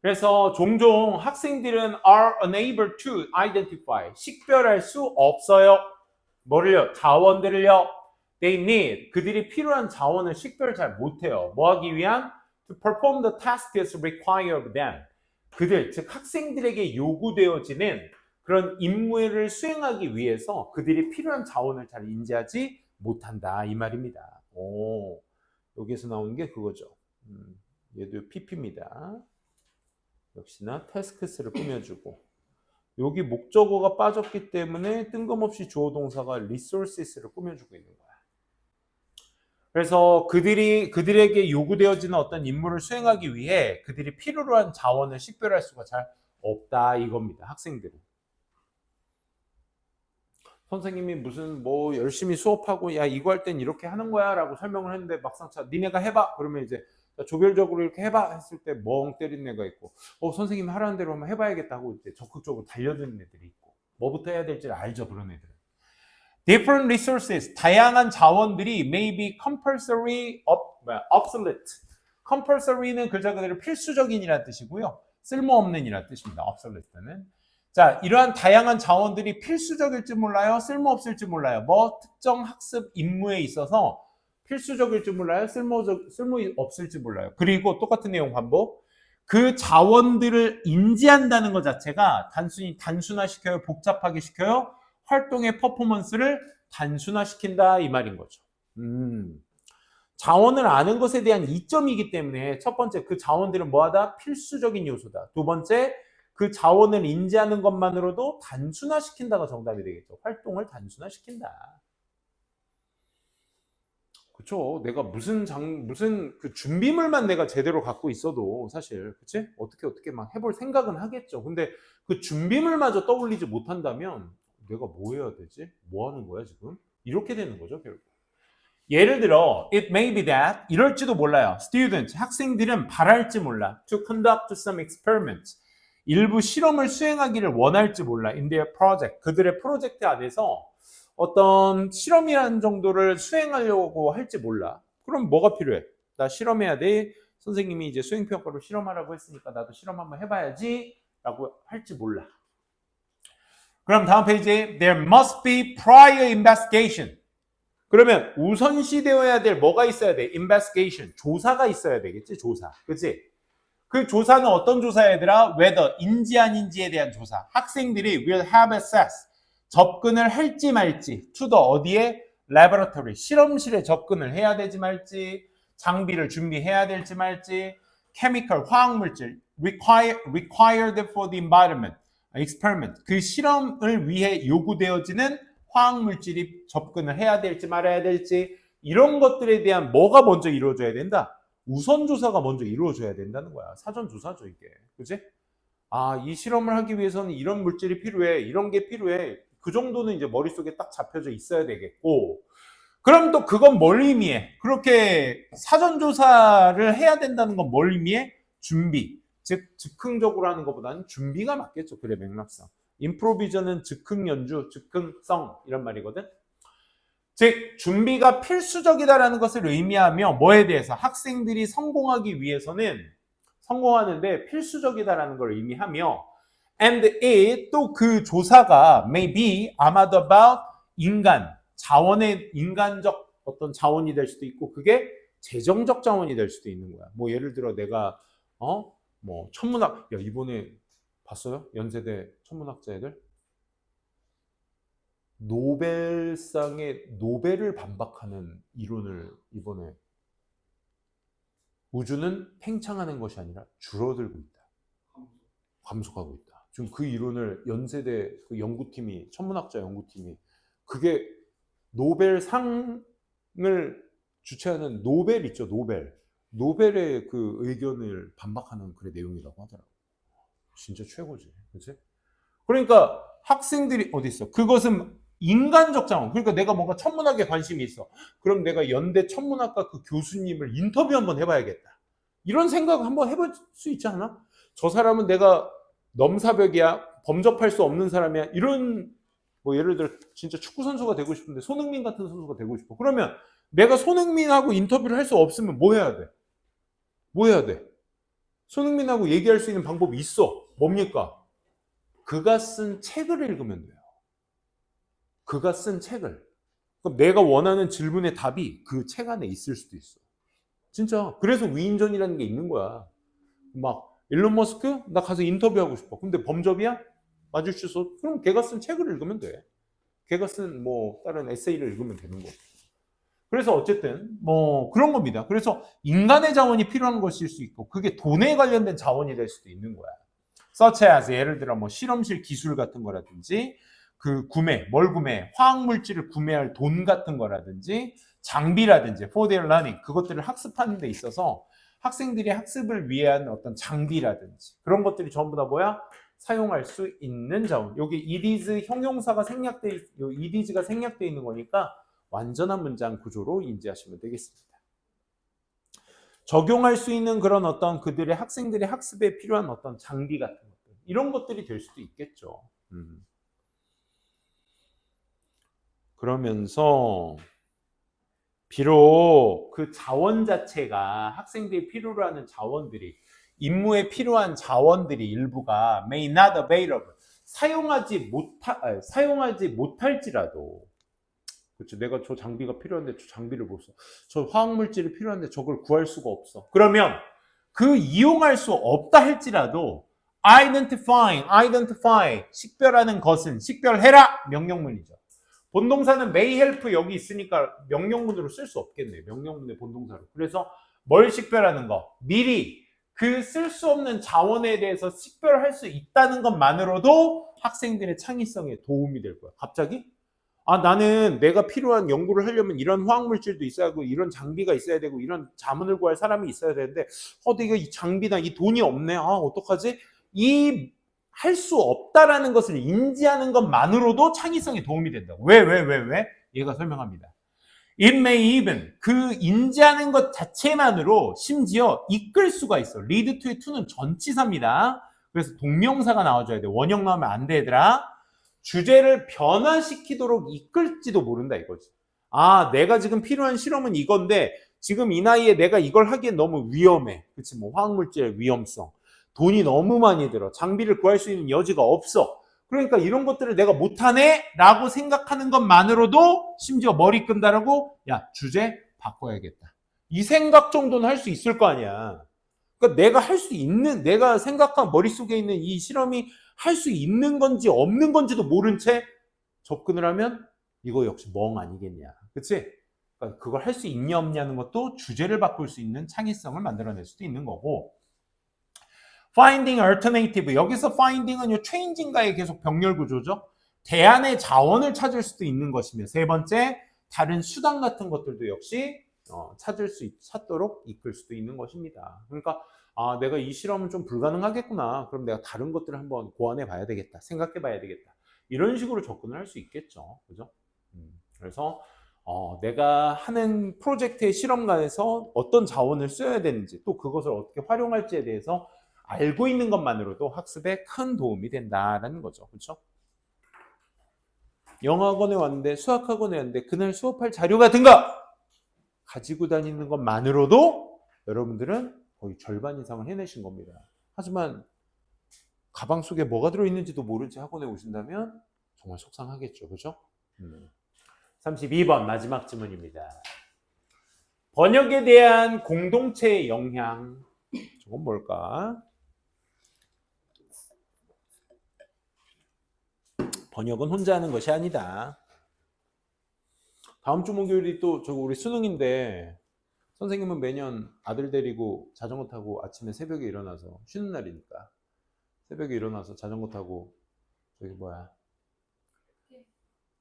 그래서 종종 학생들은 are unable to identify, 식별할 수 없어요. 뭐를요? 자원들을요. They need, 그들이 필요한 자원을 식별을 잘 못해요. 뭐 하기 위한? To perform the tasks required of them. 그들, 즉 학생들에게 요구되어지는 그런 임무를 수행하기 위해서 그들이 필요한 자원을 잘 인지하지 못한다. 이 말입니다. 여기서 나오는 게 그거죠. 얘도 PP입니다. 역시나 태스크스를 꾸며주고 여기 목적어가 빠졌기 때문에 뜬금없이 주어 동사가 resources를 꾸며주고 있는 거야. 그래서 그들에게 요구되어지는 어떤 임무를 수행하기 위해 그들이 필요로 한 자원을 식별할 수가 잘 없다 이겁니다. 학생들은. 선생님이 무슨 뭐 열심히 수업하고 야 이거 할 땐 이렇게 하는 거야 라고 설명을 했는데 막상 니네가 해봐 그러면 이제 조별적으로 이렇게 해봐 했을 때 멍 때리는 애가 있고, 선생님이 하라는 대로 한번 해봐야겠다 하고 이제 적극적으로 달려드는 애들이 있고, 뭐부터 해야 될지 알죠, 그런 애들은. Different resources, 다양한 자원들이 may be compulsory obsolete. compulsory는 글자 그대로 필수적인이라는 뜻이고요. 쓸모없는이라는 뜻입니다. obsolete는. 자, 이러한 다양한 자원들이 필수적일지 몰라요, 쓸모없을지 몰라요. 뭐 특정 학습 임무에 있어서 필수적일지 몰라요, 쓸모없을지 몰라요. 그리고 똑같은 내용 반복. 그 자원들을 인지한다는 것 자체가 단순히 단순화시켜요, 복잡하게 시켜요, 활동의 퍼포먼스를 단순화시킨다 이 말인 거죠. 자원을 아는 것에 대한 이점이기 때문에 첫 번째, 그 자원들은 뭐하다? 필수적인 요소다. 두 번째, 그 자원을 인지하는 것만으로도 단순화시킨다가 정답이 되겠죠. 활동을 단순화시킨다. 그렇죠. 내가 무슨 그 준비물만 내가 제대로 갖고 있어도 사실, 그치? 어떻게 막 해볼 생각은 하겠죠. 근데 그 준비물마저 떠올리지 못한다면 내가 뭐 해야 되지? 뭐 하는 거야 지금? 이렇게 되는 거죠, 결국. 예를 들어, it may be that, 이럴지도 몰라요. student, 학생들은 바랄지 몰라. to conduct some experiments, 일부 실험을 수행하기를 원할지 몰라. in their project, 그들의 프로젝트 안에서 어떤 실험이라는 정도를 수행하려고 할지 몰라. 그럼 뭐가 필요해? 나 실험해야 돼. 선생님이 이제 수행평가로 실험하라고 했으니까 나도 실험 한번 해봐야지 라고 할지 몰라. 그럼 다음 페이지에 there must be prior investigation. 그러면 우선시되어야 될 뭐가 있어야 돼? investigation. 조사가 있어야 되겠지, 조사. 그치? 그 조사는 어떤 조사야, 얘들아? whether, 인지 아닌지에 대한 조사. 학생들이 will have access, 접근을 할지 말지, to the 어디에? laboratory, 실험실에 접근을 해야 되지 말지, 장비를 준비해야 될지 말지, chemical, 화학물질, required for the environment, experiment, 그 실험을 위해 요구되어지는 화학물질이 접근을 해야 될지 말아야 될지, 이런 것들에 대한 뭐가 먼저 이루어져야 된다? 우선조사가 먼저 이루어져야 된다는 거야. 사전조사죠, 이게. 그치? 아, 이 실험을 하기 위해서는 이런 물질이 필요해, 이런 게 필요해. 그 정도는 이제 머릿속에 딱 잡혀져 있어야 되겠고, 그럼 또 그건 뭘 의미해? 그렇게 사전조사를 해야 된다는 건 뭘 의미해? 준비. 즉, 즉흥적으로 하는 것보다는 준비가 맞겠죠. 그래, 맥락상. 임프로비전은 즉흥 연주, 즉흥성 이런 말이거든. 즉, 준비가 필수적이다라는 것을 의미하며 뭐에 대해서? 학생들이 성공하기 위해서는 성공하는데 필수적이다라는 걸 의미하며 and it, 또 그 조사가 may be 아마도 about 인간, 자원의 인간적 어떤 자원이 될 수도 있고 그게 재정적 자원이 될 수도 있는 거야. 뭐 예를 들어 내가 뭐 천문학, 야 이번에 봤어요? 연세대 천문학자 애들? 노벨상의 노벨을 반박하는 이론을 이번에, 우주는 팽창하는 것이 아니라 줄어들고 있다. 감속하고 있다. 지금 그 이론을 연세대 그 연구팀이, 천문학자 연구팀이, 그게 노벨상을 주최하는 노벨 있죠, 노벨의 그 의견을 반박하는 그런 내용이라고 하더라고. 진짜 최고지, 그렇지? 그러니까 학생들이 어디 있어? 그것은 인간적 자원. 그러니까 내가 뭔가 천문학에 관심이 있어. 그럼 내가 연대 천문학과 그 교수님을 인터뷰 한번 해봐야겠다. 이런 생각 한번 해볼 수 있지 않아? 저 사람은 내가 넘사벽이야, 범접할 수 없는 사람이야. 이런, 뭐 예를 들어 진짜 축구 선수가 되고 싶은데 손흥민 같은 선수가 되고 싶어. 그러면 내가 손흥민하고 인터뷰를 할 수 없으면 뭐 해야 돼? 뭐 해야 돼? 손흥민하고 얘기할 수 있는 방법이 있어. 뭡니까? 그가 쓴 책을 읽으면 돼요. 그가 쓴 책을. 그럼 내가 원하는 질문의 답이 그 책 안에 있을 수도 있어. 진짜. 그래서 위인전이라는 게 있는 거야. 막 일론 머스크? 나 가서 인터뷰하고 싶어. 근데 범접이야? 맞을 수 있어. 그럼 걔가 쓴 책을 읽으면 돼. 걔가 쓴 뭐 다른 에세이를 읽으면 되는 거고. 그래서 어쨌든 뭐 그런 겁니다. 그래서 인간의 자원이 필요한 것일 수 있고 그게 돈에 관련된 자원이 될 수도 있는 거야. such as, 예를 들어 뭐 실험실 기술 같은 거라든지 그 구매, 뭘 구매, 화학물질을 구매할 돈 같은 거라든지 장비라든지 for their learning, 그것들을 학습하는 데 있어서 학생들이 학습을 위한 어떤 장비라든지 그런 것들이 전부 다 뭐야? 사용할 수 있는 자원. 여기 it is 형용사가 생략돼, it is가 생략돼 있는 거니까 완전한 문장 구조로 인지하시면 되겠습니다. 적용할 수 있는 그런 어떤 그들의 학생들의 학습에 필요한 어떤 장비 같은 것들, 이런 것들이 될 수도 있겠죠. 그러면서 비록 그 자원 자체가 학생들이 필요로 하는 자원들이, 임무에 필요한 자원들이 일부가 may not available, 사용하지 못할지라도, 그렇죠. 내가 저 장비가 필요한데 저 장비를 못 써. 저 화학물질이 필요한데 저걸 구할 수가 없어. 그러면 그 이용할 수 없다 할지라도 identify, 식별하는 것은, 식별해라, 명령문이죠. 본동사는 may help 여기 있으니까 명령문으로 쓸 수 없겠네. 명령문의 본동사로. 그래서 뭘 식별하는 거? 미리 그 쓸 수 없는 자원에 대해서 식별할 수 있다는 것만으로도 학생들의 창의성에 도움이 될 거야. 갑자기? 나는 내가 필요한 연구를 하려면 이런 화학물질도 있어야 하고 이런 장비가 있어야 되고 이런 자문을 구할 사람이 있어야 되는데 내가 이 장비나 이 돈이 없네. 어떡하지? 이 할 수 없다라는 것을 인지하는 것만으로도 창의성에 도움이 된다고. 왜? 얘가 설명합니다. It may even, 그 인지하는 것 자체만으로 심지어 이끌 수가 있어. lead to의 to는 전치사입니다. 그래서 동명사가 나와줘야 돼. 원형 나오면 안 돼, 얘들아. 주제를 변화시키도록 이끌지도 모른다 이거지. 내가 지금 필요한 실험은 이건데 지금 이 나이에 내가 이걸 하기엔 너무 위험해. 그치, 뭐 화학물질의 위험성, 돈이 너무 많이 들어, 장비를 구할 수 있는 여지가 없어. 그러니까 이런 것들을 내가 못하네 라고 생각하는 것만으로도 심지어 머리 끈다라고, 야, 주제 바꿔야겠다, 이 생각 정도는 할 수 있을 거 아니야. 그러니까 내가 할 수 있는, 내가 생각한 머릿속에 있는 이 실험이 할 수 있는 건지 없는 건지도 모른 채 접근을 하면 이거 역시 멍 아니겠냐. 그치? 그러니까 그걸 할 수 있냐 없냐는 것도 주제를 바꿀 수 있는 창의성을 만들어낼 수도 있는 거고. finding alternative, 여기서 finding은 요 changing과의 계속 병렬 구조죠. 대안의 자원을 찾을 수도 있는 것이며, 세 번째, 다른 수단 같은 것들도 역시 찾도록 이끌 수도 있는 것입니다. 그러니까 내가 이 실험은 좀 불가능하겠구나. 그럼 내가 다른 것들을 한번 고안해 봐야 되겠다. 생각해 봐야 되겠다. 이런 식으로 접근을 할 수 있겠죠. 그죠? 그래서 내가 하는 프로젝트의 실험관에서 어떤 자원을 써야 되는지, 또 그것을 어떻게 활용할지에 대해서 알고 있는 것만으로도 학습에 큰 도움이 된다라는 거죠. 그렇죠? 영어학원에 왔는데, 수학학원에 왔는데 그날 수업할 자료 같은 거 가지고 다니는 것만으로도 여러분들은 거의 절반 이상을 해내신 겁니다. 하지만 가방 속에 뭐가 들어있는지도 모른 채 학원에 오신다면 정말 속상하겠죠. 그렇죠? 32번 마지막 질문입니다. 번역에 대한 공동체의 영향. 저건 뭘까? 번역은 혼자 하는 것이 아니다. 다음 주 목요일이 또 우리 수능인데, 선생님은 매년 아들 데리고 자전거 타고 아침에 새벽에 일어나서, 쉬는 날이니까 새벽에 일어나서 자전거 타고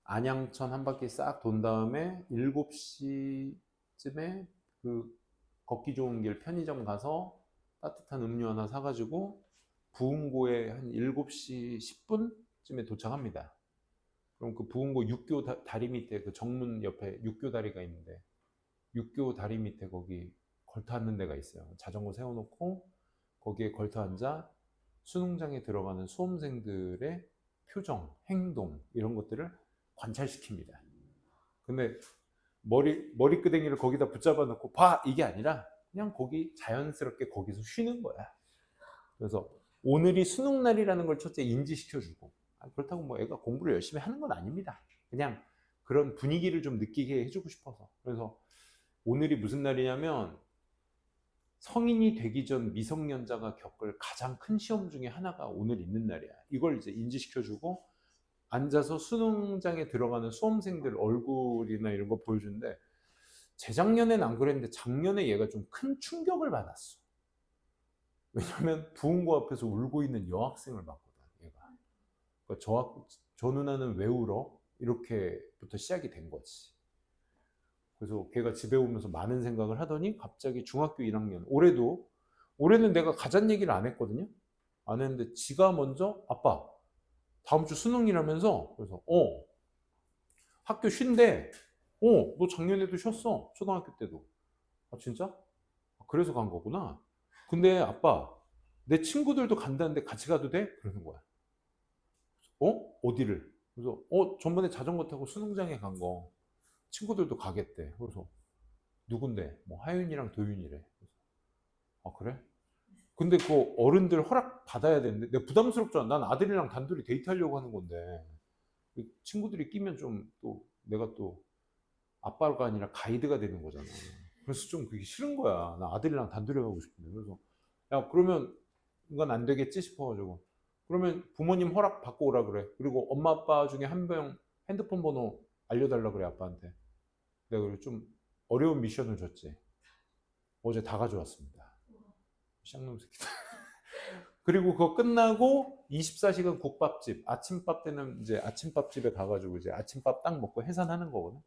안양천 한 바퀴 싹 돈 다음에 7시쯤에 그 걷기 좋은 길 편의점 가서 따뜻한 음료 하나 사가지고 부흥고에 한 7시 10분쯤에 도착합니다. 그럼 그 부흥고 육교 다리 밑에, 그 정문 옆에 육교 다리가 있는데, 육교 다리 밑에 거기 걸터 앉는 데가 있어요. 자전거 세워놓고 거기에 걸터 앉아 수능장에 들어가는 수험생들의 표정, 행동, 이런 것들을 관찰시킵니다. 근데 머리끄댕이를 거기다 붙잡아 놓고 봐, 이게 아니라 그냥 거기 자연스럽게 거기서 쉬는 거야. 그래서 오늘이 수능날이라는 걸 첫째 인지시켜주고, 그렇다고 뭐 애가 공부를 열심히 하는 건 아닙니다. 그냥 그런 분위기를 좀 느끼게 해주고 싶어서. 그래서 오늘이 무슨 날이냐면 성인이 되기 전 미성년자가 겪을 가장 큰 시험 중에 하나가 오늘 있는 날이야. 이걸 이제 인지시켜주고 앉아서 수능장에 들어가는 수험생들 얼굴이나 이런 거 보여주는데, 재작년에는 안 그랬는데 작년에 얘가 좀 큰 충격을 받았어. 왜냐면 부흥고 앞에서 울고 있는 여학생을 봤거든, 얘가. 그러니까 저 누나는 왜 울어? 이렇게부터 시작이 된 거지. 그래서 걔가 집에 오면서 많은 생각을 하더니 갑자기 중학교 1학년, 올해는 내가 가잔 얘기를 안 했거든요. 안 했는데 지가 먼저, 아빠 다음 주 수능이라면서. 그래서 학교 쉰대. 너 작년에도 쉬었어, 초등학교 때도. 진짜? 그래서 간 거구나. 근데 아빠, 내 친구들도 간다는데 같이 가도 돼? 그러는 거야. 어디를? 그래서 전번에 자전거 타고 수능장에 간 거 친구들도 가겠대. 그래서 누군데? 뭐 하윤이랑 도윤이래. 그래서, 아 그래? 근데 그 어른들 허락 받아야 되는데 내가 부담스럽잖아. 난 아들이랑 단둘이 데이트하려고 하는 건데 친구들이 끼면 좀 또 내가 또 아빠가 아니라 가이드가 되는 거잖아. 그래서 좀 그게 싫은 거야. 나 아들이랑 단둘이 가고 싶은데. 그래서 야 그러면 이건 안 되겠지 싶어가지고 그러면 부모님 허락 받고 오라 그래. 그리고 엄마 아빠 중에 한 명 핸드폰 번호 알려달라 그래 아빠한테. 내가 그래 좀 어려운 미션을 줬지. 어제 다 가져왔습니다. 쌍놈 새끼들. 그리고 그거 끝나고 24시간 국밥집 아침밥 때는 이제 아침밥집에 가가지고 이제 아침밥 딱 먹고 해산하는 거거든.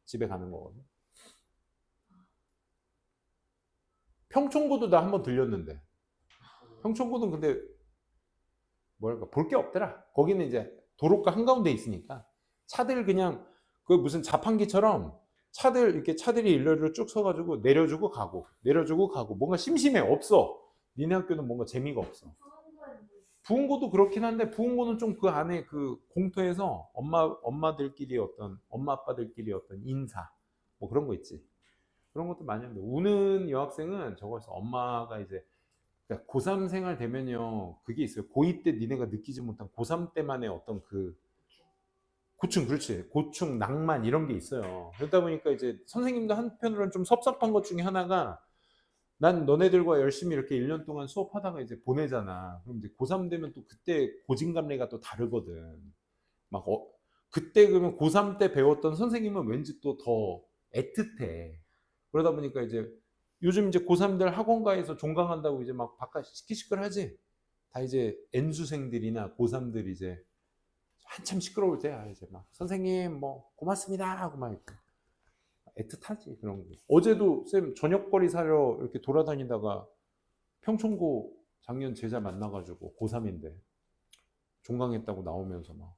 집에 가는 거거든. 평촌고도 나 한번 들렸는데 평촌고는 근데 뭐랄까 볼 게 없더라. 거기는 이제 도로가 한가운데 있으니까 차들 그냥 그 무슨 자판기처럼 차들이 일렬로 쭉 서가지고 내려주고 가고 내려주고 가고 뭔가 심심해 없어. 니네 학교는 뭔가 재미가 없어. 부흥고도 그렇긴 한데 부흥고는 좀 그 안에 그 공터에서 엄마들끼리 어떤 엄마 아빠들끼리 어떤 인사 뭐 그런 거 있지. 그런 것도 많이 하는데 우는 여학생은 저거에서 엄마가 이제 그러니까 고3 생활 되면요 그게 있어요. 고2 때 니네가 느끼지 못한 고3 때만의 어떤 그 고충 그렇지 고충 낭만 이런 게 있어요. 그러다 보니까 이제 선생님도 한편으로는 좀 섭섭한 것 중에 하나가 난 너네들과 열심히 이렇게 1년 동안 수업하다가 이제 보내잖아. 그럼 이제 고3 되면 또 그때 고진감래가 또 다르거든. 막 그때 그러면 고3 때 배웠던 선생님은 왠지 또 더 애틋해. 그러다 보니까 이제 요즘 이제 고3들 학원가에서 종강한다고 이제 막 바깥 시끌시끌하지. 다 이제 N수생들이나 고3들 이제 한참 시끄러울 때야 이제 막 선생님 뭐 고맙습니다 하고 막 이렇게 애틋하지 그런 거. 어제도 쌤 저녁거리 사러 이렇게 돌아다니다가 평촌고 작년 제자 만나가지고 고3인데 종강했다고 나오면서 막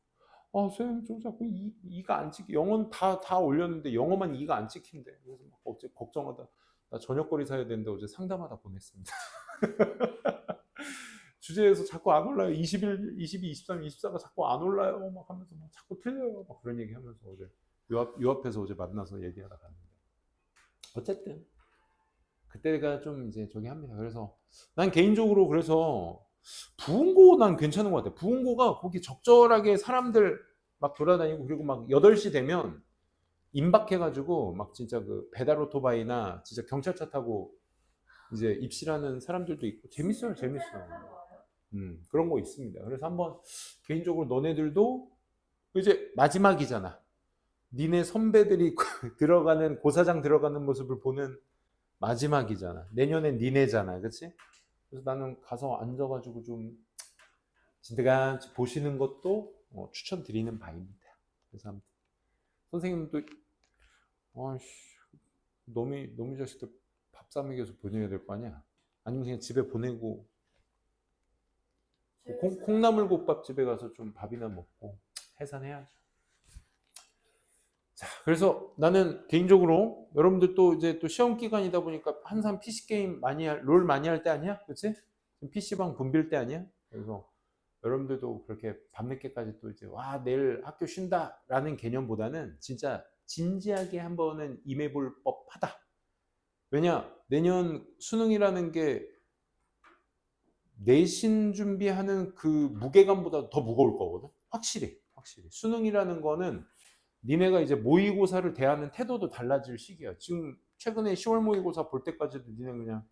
쌤, 좀 자꾸 이가 안 찍히, 영어는 다 올렸는데 영어만 이가 안 찍힌대. 그래서 막 어째 걱정하다. 나 저녁거리 사야 되는데 어제 상담하다 보냈습니다. 주제에서 자꾸 안 올라요. 21, 22, 23, 24가 자꾸 안 올라요. 막 하면서 막 자꾸 틀려요. 막 그런 얘기 하면서 어제 요 앞에서 어제 만나서 얘기하다 갔는데. 어쨌든 그때가 좀 이제 저기 합니다. 그래서 난 개인적으로 그래서 부흥고 난 괜찮은 것 같아. 부흥고가 거기 적절하게 사람들 막 돌아다니고 그리고 막 8시 되면 임박해가지고 막 진짜 그 배달 오토바이나 진짜 경찰차 타고 이제 입실하는 사람들도 있고 재밌어요, 재밌어요. 그런 거 있습니다. 그래서 한번 개인적으로 너네들도 이제 마지막이잖아. 니네 선배들이 들어가는 고사장 들어가는 모습을 보는 마지막이잖아. 내년엔 니네잖아, 그렇지? 그래서 나는 가서 앉아가지고 좀 진득한 보시는 것도 추천드리는 바입니다. 그래서 아무튼 선생님도 아씨 너무 자식들 밥 사 먹여서 보내야 될 거 아니야? 아니면 그냥 집에 보내고 콩나물국밥집에 가서 좀 밥이나 먹고 해산해야죠. 자, 그래서 나는 개인적으로 여러분들 또 이제 또 시험 기간이다 보니까 항상 PC 게임 롤 많이 할 때 아니야? 그렇지? PC방 붐빌 때 아니야? 그래서 여러분들도 그렇게 밤늦게까지 또 이제 와 내일 학교 쉰다라는 개념보다는 진짜 진지하게 한번은 임해볼 법하다. 왜냐 내년 수능이라는 게 내신 준비하는 그 무게감보다 더 무거울 거거든. 확실히 수능이라는 거는 니네가 이제 모의고사를 대하는 태도도 달라질 시기야. 지금 최근에 10월 모의고사 볼 때까지도 니네 그냥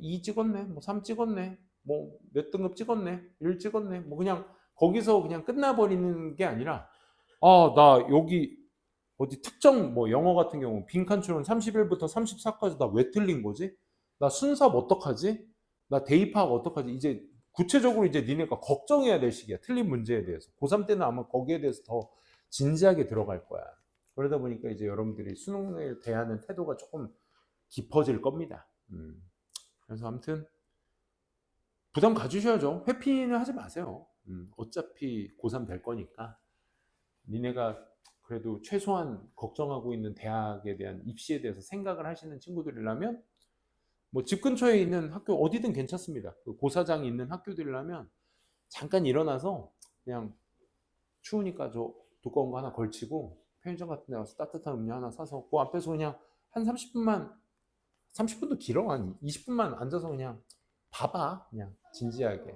2 찍었네, 뭐 3 찍었네, 뭐 몇 등급 찍었네, 1 찍었네, 뭐 그냥 거기서 그냥 끝나버리는 게 아니라 나 여기 어디 특정 뭐 영어 같은 경우 빈칸 추론 31부터 34까지 나 왜 틀린 거지? 나 순삽 어떡하지? 나 대입학 어떡하지? 이제 구체적으로 이제 니네가 걱정해야 될 시기야. 틀린 문제에 대해서. 고3 때는 아마 거기에 대해서 더 진지하게 들어갈 거야. 그러다 보니까 이제 여러분들이 수능에 대하는 태도가 조금 깊어질 겁니다. 그래서 아무튼 부담 가지셔야죠. 회피는 하지 마세요. 어차피 고3 될 거니까 니네가 그래도 최소한 걱정하고 있는 대학에 대한 입시에 대해서 생각을 하시는 친구들이라면 뭐 집 근처에 있는 학교 어디든 괜찮습니다. 그 고사장이 있는 학교들이라면 잠깐 일어나서 그냥 추우니까 저 두꺼운 거 하나 걸치고 편의점 같은 데 가서 따뜻한 음료 하나 사서 그 앞에서 그냥 한 30분도 길어. 한 20분만 앉아서 그냥 봐봐. 그냥 진지하게.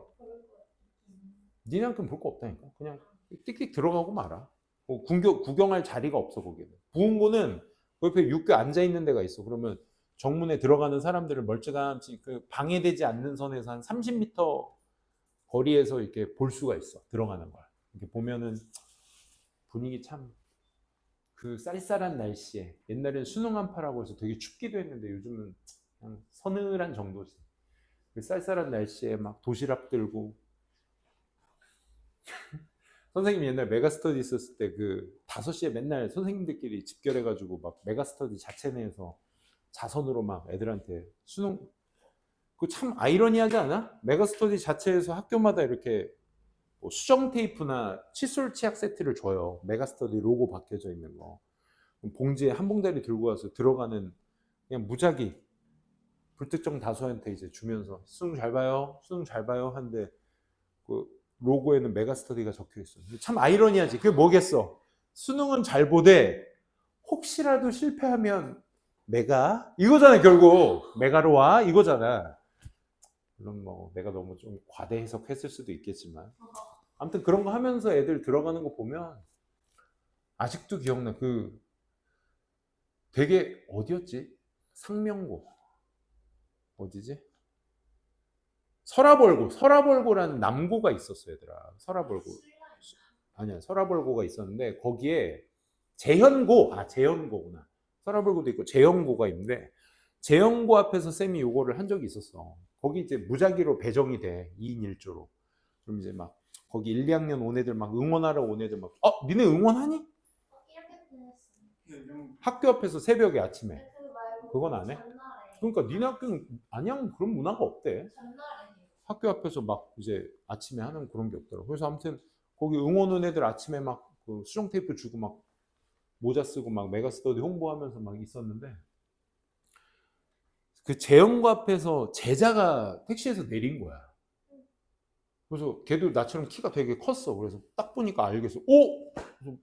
니네한테는 볼 거 없다니까. 그냥 띡띡 들어가고 말아. 뭐 구경할 자리가 없어 거기는. 부흥고는 그 옆에 육교 앉아 있는 데가 있어. 그러면 정문에 들어가는 사람들을 멀찌감치 그 방해되지 않는 선에서 한 30m 거리에서 이렇게 볼 수가 있어. 들어가는 걸. 이렇게 보면은 분위기 참 그 쌀쌀한 날씨에 옛날에는 수능 한파라고 해서 되게 춥기도 했는데 요즘은 그냥 서늘한 정도지. 그 쌀쌀한 날씨에 막 도시락 들고 선생님이 옛날 메가스터디 있었을 때 그 5시에 맨날 선생님들끼리 집결해가지고 막 메가스터디 자체 내에서 자선으로 막 애들한테 수능 그 참 아이러니하지 않아? 메가스터디 자체에서 학교마다 이렇게 뭐 수정 테이프나 칫솔 치약 세트를 줘요. 메가스터디 로고 박혀져 있는 거. 봉지에 한 봉다리 들고 와서 들어가는 그냥 무작위 불특정 다수한테 이제 주면서 수능 잘 봐요, 수능 잘 봐요 하는데 그 로고에는 메가스터디가 적혀 있어. 참 아이러니하지. 그게 뭐겠어? 수능은 잘 보되 혹시라도 실패하면 메가 이거잖아 결국 메가로 와 이거잖아. 물론 뭐 내가 너무 좀 과대 해석했을 수도 있겠지만 아무튼 그런 거 하면서 애들 들어가는 거 보면 아직도 기억나. 그 되게 어디였지? 상명고 어디지? 설화벌고라는 남고가 있었어 얘들아. 설화벌고 아니야 설화벌고가 있었는데 거기에 재현고구나. 설화벌고도 있고 재현고가 있는데 재현고 앞에서 쌤이 요거를 한 적이 있었어. 거기 이제 무작위로 배정이 돼 2인 1조로. 그럼 이제 막 거기 1, 2학년 온 애들 막 응원하러 온 애들 막 니네 응원하니? 학교 앞에서 새벽에 아침에 그건 안 해? 그러니까 니네 학교는 안양 그런 문화가 없대. 학교 앞에서 막 이제 아침에 하는 그런 게 없더라고. 그래서 아무튼 거기 응원 온 애들 아침에 막 그 수정 테이프 주고 막 모자 쓰고 막 메가스터디 홍보하면서 막 있었는데 그 재영고 앞에서 제자가 택시에서 내린 거야. 그래서 걔도 나처럼 키가 되게 컸어. 그래서 딱 보니까 알겠어. 그래서,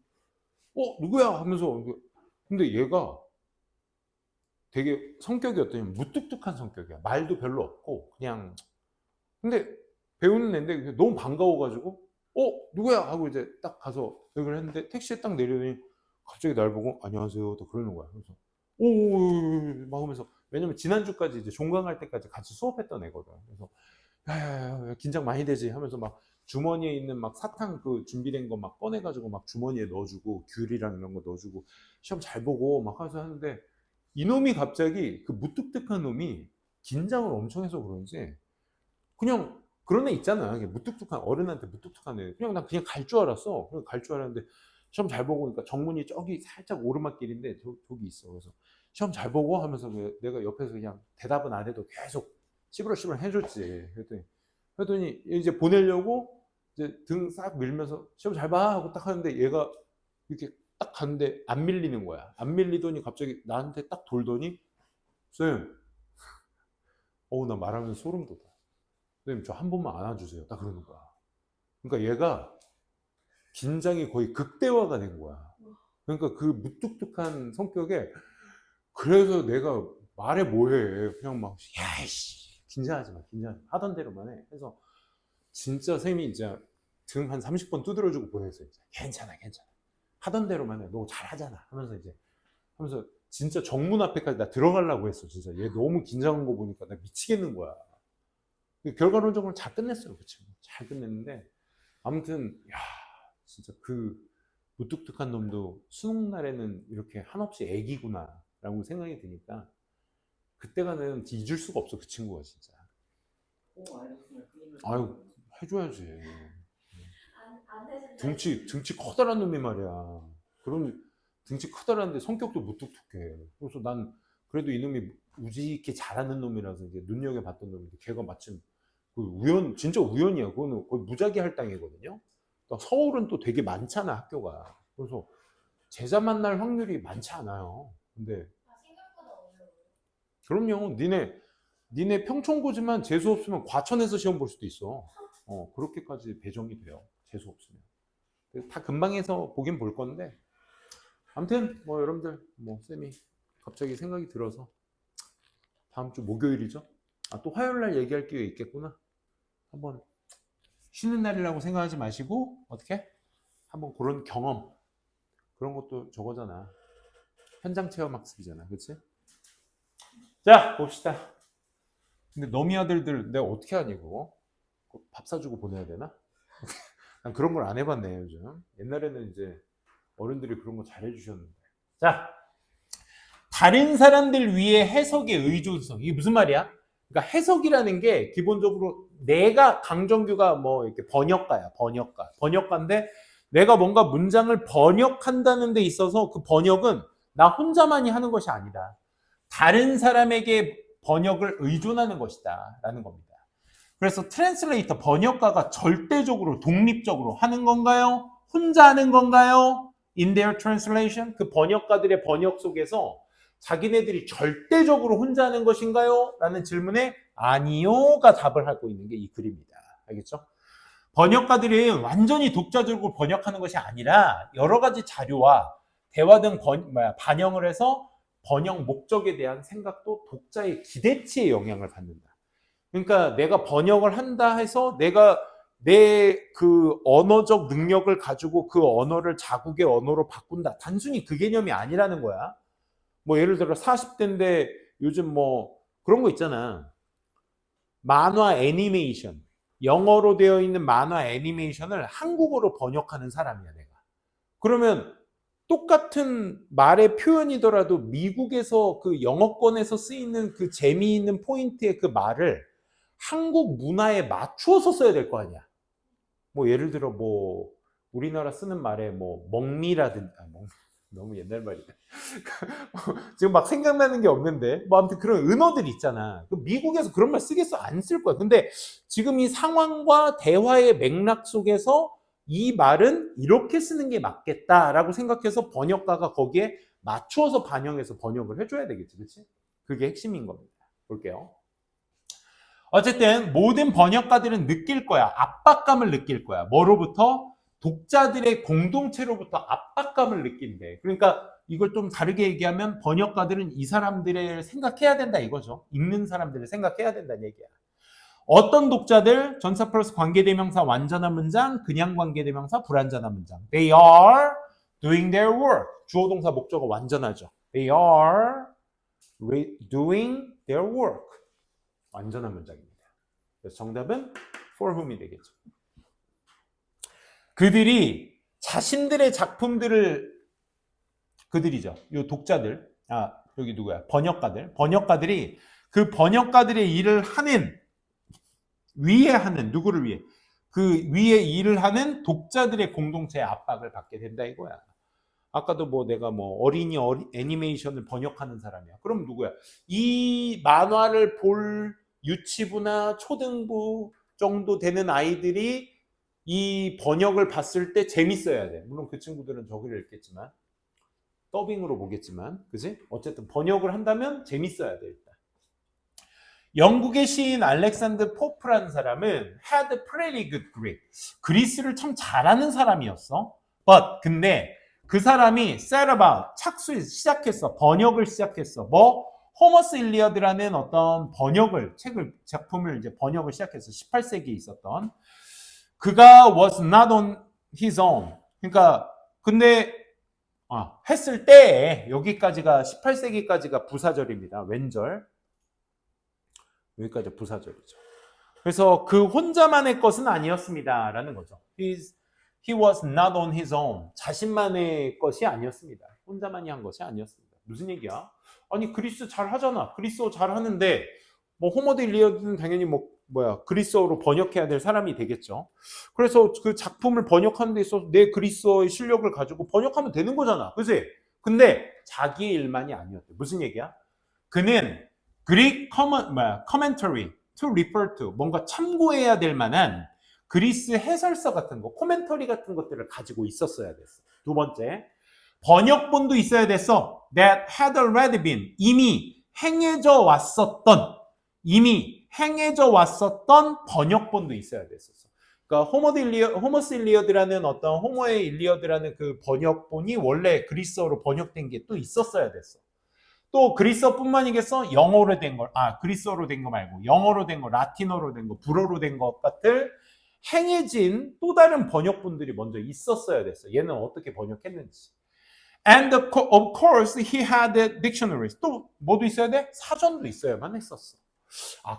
누구야? 하면서 근데 얘가 되게 성격이 어떠냐 무뚝뚝한 성격이야. 말도 별로 없고 그냥 근데 배우는 애인데 너무 반가워가지고 누구야? 하고 이제 딱 가서 얘기를 했는데 택시에 딱 내려더니 갑자기 날 보고 안녕하세요 또 그러는 거야. 그래서 막 하면서 왜냐면 지난주까지 이제 종강할 때까지 같이 수업했던 애거든. 그래서 야야야 긴장 많이 되지 하면서 막 주머니에 있는 막 사탕 그 준비된 거 막 꺼내가지고 막 주머니에 넣어주고 귤이랑 이런 거 넣어주고 시험 잘 보고 막 해서 하는데 이놈이 갑자기 그 무뚝뚝한 놈이 긴장을 엄청 해서 그런지 그냥 그런 애 있잖아. 무뚝뚝한 어른한테 무뚝뚝한 애. 그냥 난 그냥 갈 줄 알았어. 그냥 갈 줄 알았는데 시험 잘 보고 그러니까 정문이 저기 살짝 오르막길인데 저기 있어. 그래서 시험 잘 보고 하면서 내가 옆에서 그냥 대답은 안 해도 계속 씹으러 해줬지. 그랬더니 이제 보내려고 이제 등 싹 밀면서 시험 잘 봐 하고 딱 하는데 얘가 이렇게 딱 갔는데 안 밀리는 거야. 안 밀리더니 갑자기 나한테 딱 돌더니 쌤, 나 말하면서 소름 돋아. 선생님 저 한 번만 안아주세요. 딱 그러는 거야. 그러니까 얘가 긴장이 거의 극대화가 된 거야. 그러니까 그 무뚝뚝한 성격에 그래서 내가 말해 뭐해 그냥 막 야이씨 긴장하지 마 하던 대로만 해. 그래서 진짜 쌤이 이제 등 한 30번 두드려주고 보냈어요. 괜찮아 하던 대로만 해. 너 잘하잖아 하면서 이제 하면서 진짜 정문 앞에까지 나 들어가려고 했어. 진짜 얘 너무 긴장한 거 보니까 나 미치겠는 거야. 결과론적으로 잘 끝냈어요. 그 친구. 잘 끝냈는데 아무튼 야 진짜 그 무뚝뚝한 놈도 수능 날에는 이렇게 한없이 애기구나 라고 생각이 드니까 그때가는 잊을 수가 없어. 그 친구가 진짜. 아유 해줘야지. 등치 커다란 놈이 말이야. 그럼 등치 커다란데 성격도 무뚝뚝해. 그래서 난 그래도 이놈이 우직히 잘하는 놈이라서 이제 눈여겨봤던 놈인데 걔가 마침 진짜 우연이야. 그거는 거의 무작위 할당이거든요. 서울은 또 되게 많잖아 학교가. 그래서 제자 만날 확률이 많지 않아요. 근데 그럼요. 니네 니네 평촌고지만 재수 없으면 과천에서 시험 볼 수도 있어. 그렇게까지 배정이 돼요. 재수 없으면. 다 금방 해서 보긴 볼 건데. 아무튼 뭐 여러분들 뭐 쌤이 갑자기 생각이 들어서 다음 주 목요일이죠. 또 화요일 날 얘기할 기회 있겠구나. 한번 쉬는 날이라고 생각하지 마시고 어떻게? 한번 그런 경험 그런 것도 저거잖아. 현장 체험 학습이잖아. 그렇지? 자, 봅시다. 근데 너미 아들들 내가 어떻게 하니 그거? 밥 사주고 보내야 되나? 난 그런 걸 안 해봤네 요즘. 옛날에는 이제 어른들이 그런 거 잘해주셨는데. 자, 다른 사람들 위해 해석의 의존성. 이게 무슨 말이야? 그러니까 해석이라는 게 기본적으로 내가 강정규가 뭐 이렇게 번역가야. 번역가인데 내가 뭔가 문장을 번역한다는 데 있어서 그 번역은 나 혼자만이 하는 것이 아니다. 다른 사람에게 번역을 의존하는 것이다 라는 겁니다. 그래서 트랜슬레이터 번역가가 절대적으로 독립적으로 하는 건가요? 혼자 하는 건가요? In their translation 그 번역가들의 번역 속에서 자기네들이 절대적으로 혼자 하는 것인가요? 라는 질문에 아니요가 답을 하고 있는 게 이 글입니다. 알겠죠? 번역가들이 완전히 독자적으로 번역하는 것이 아니라 여러 가지 자료와 대화 등 반영을 해서 번역 목적에 대한 생각도 독자의 기대치에 영향을 받는다. 그러니까 내가 번역을 한다 해서 내가 내 그 언어적 능력을 가지고 그 언어를 자국의 언어로 바꾼다. 단순히 그 개념이 아니라는 거야. 뭐 예를 들어 40대인데 요즘 뭐 그런 거 있잖아. 만화 애니메이션. 영어로 되어 있는 만화 애니메이션을 한국어로 번역하는 사람이야, 내가. 그러면 똑같은 말의 표현이더라도 미국에서 그 영어권에서 쓰이는 그 재미있는 포인트의 그 말을 한국 문화에 맞추어서 써야 될 거 아니야. 뭐 예를 들어 뭐 우리나라 쓰는 말에 뭐 먹미라든지 너무 옛날 말이다. 지금 막 생각나는 게 없는데 뭐 아무튼 그런 은어들이 있잖아. 미국에서 그런 말 쓰겠어? 안 쓸 거야. 근데 지금 이 상황과 대화의 맥락 속에서 이 말은 이렇게 쓰는 게 맞겠다라고 생각해서 번역가가 거기에 맞추어서 반영해서 번역을 해줘야 되겠지. 그렇지? 그게 핵심인 겁니다. 볼게요. 어쨌든 모든 번역가들은 느낄 거야. 압박감을 느낄 거야. 뭐로부터? 독자들의 공동체로부터 압박감을 느낀대. 그러니까 이걸 좀 다르게 얘기하면 번역가들은 이 사람들을 생각해야 된다 이거죠. 읽는 사람들을 생각해야 된다는 얘기야. 어떤 독자들? 전사 플러스 관계대명사 완전한 문장, 그냥 관계대명사 불완전한 문장. They are doing their work. 주어동사 목적어 완전하죠. They are doing their work. 완전한 문장입니다. 그래서 정답은 for whom이 되겠죠. 그들이 자신들의 작품들을 그들이죠. 요 독자들. 여기 누구야? 번역가들이 그 번역가들의 일을 하는 위에 하는 누구를 위해? 그 위에 일을 하는 독자들의 공동체의 압박을 받게 된다 이거야. 아까도 뭐 내가 뭐 어린이 애니메이션을 번역하는 사람이야. 그럼 누구야? 이 만화를 볼 유치부나 초등부 정도 되는 아이들이 이 번역을 봤을 때 재밌어야 돼. 물론 그 친구들은 저기를 읽겠지만 더빙으로 보겠지만 그지? 어쨌든 번역을 한다면 재밌어야 돼 일단. 영국의 시인 알렉산더 포프라는 사람은 had pretty good Greek. 그리스를 참 잘하는 사람이었어. 근데 그 사람이 set about 번역을 시작했어. 뭐 호머스 일리어드라는 어떤 작품을 이제 번역을 시작했어. 18세기에 있었던. 그가 was not on his own. 그러니까 근데 했을 때 여기까지가 18세기까지가 부사절입니다. 왼절. 여기까지 부사절이죠. 그래서 그 혼자만의 것은 아니었습니다. 라는 거죠. He was not on his own. 자신만의 것이 아니었습니다. 혼자만이 한 것이 아니었습니다. 무슨 얘기야? 아니 그리스 잘 하잖아. 그리스어 잘 하는데 뭐 호머드 일리어드는 당연히 그리스어로 번역해야 될 사람이 되겠죠. 그래서 그 작품을 번역하는 데 있어서 내 그리스어의 실력을 가지고 번역하면 되는 거잖아. 그치? 근데 자기의 일만이 아니었대. 무슨 얘기야? 그는 Greek commentary to refer to 뭔가 참고해야 될 만한 그리스 해설서 같은 거, 코멘터리 같은 것들을 가지고 있었어야 됐어. 두 번째, 번역본도 있어야 됐어. That had already been 이미 행해져 왔었던 이미 행해져 왔었던 번역본도 있어야 됐었어. 그러니까 호모스 일리어드라는 어떤 호모의 일리어드라는 그 번역본이 원래 그리스어로 번역된 게 또 있었어야 됐어. 또 그리스어뿐만이겠어? 영어로 된 걸, 그리스어로 된 거 말고 영어로 된 거, 라틴어로 된 거, 불어로 된 것 같은 행해진 또 다른 번역본들이 먼저 있었어야 됐어. 얘는 어떻게 번역했는지. And of course he had dictionaries. 또 뭐도 있어야 돼? 사전도 있어야만 했었어.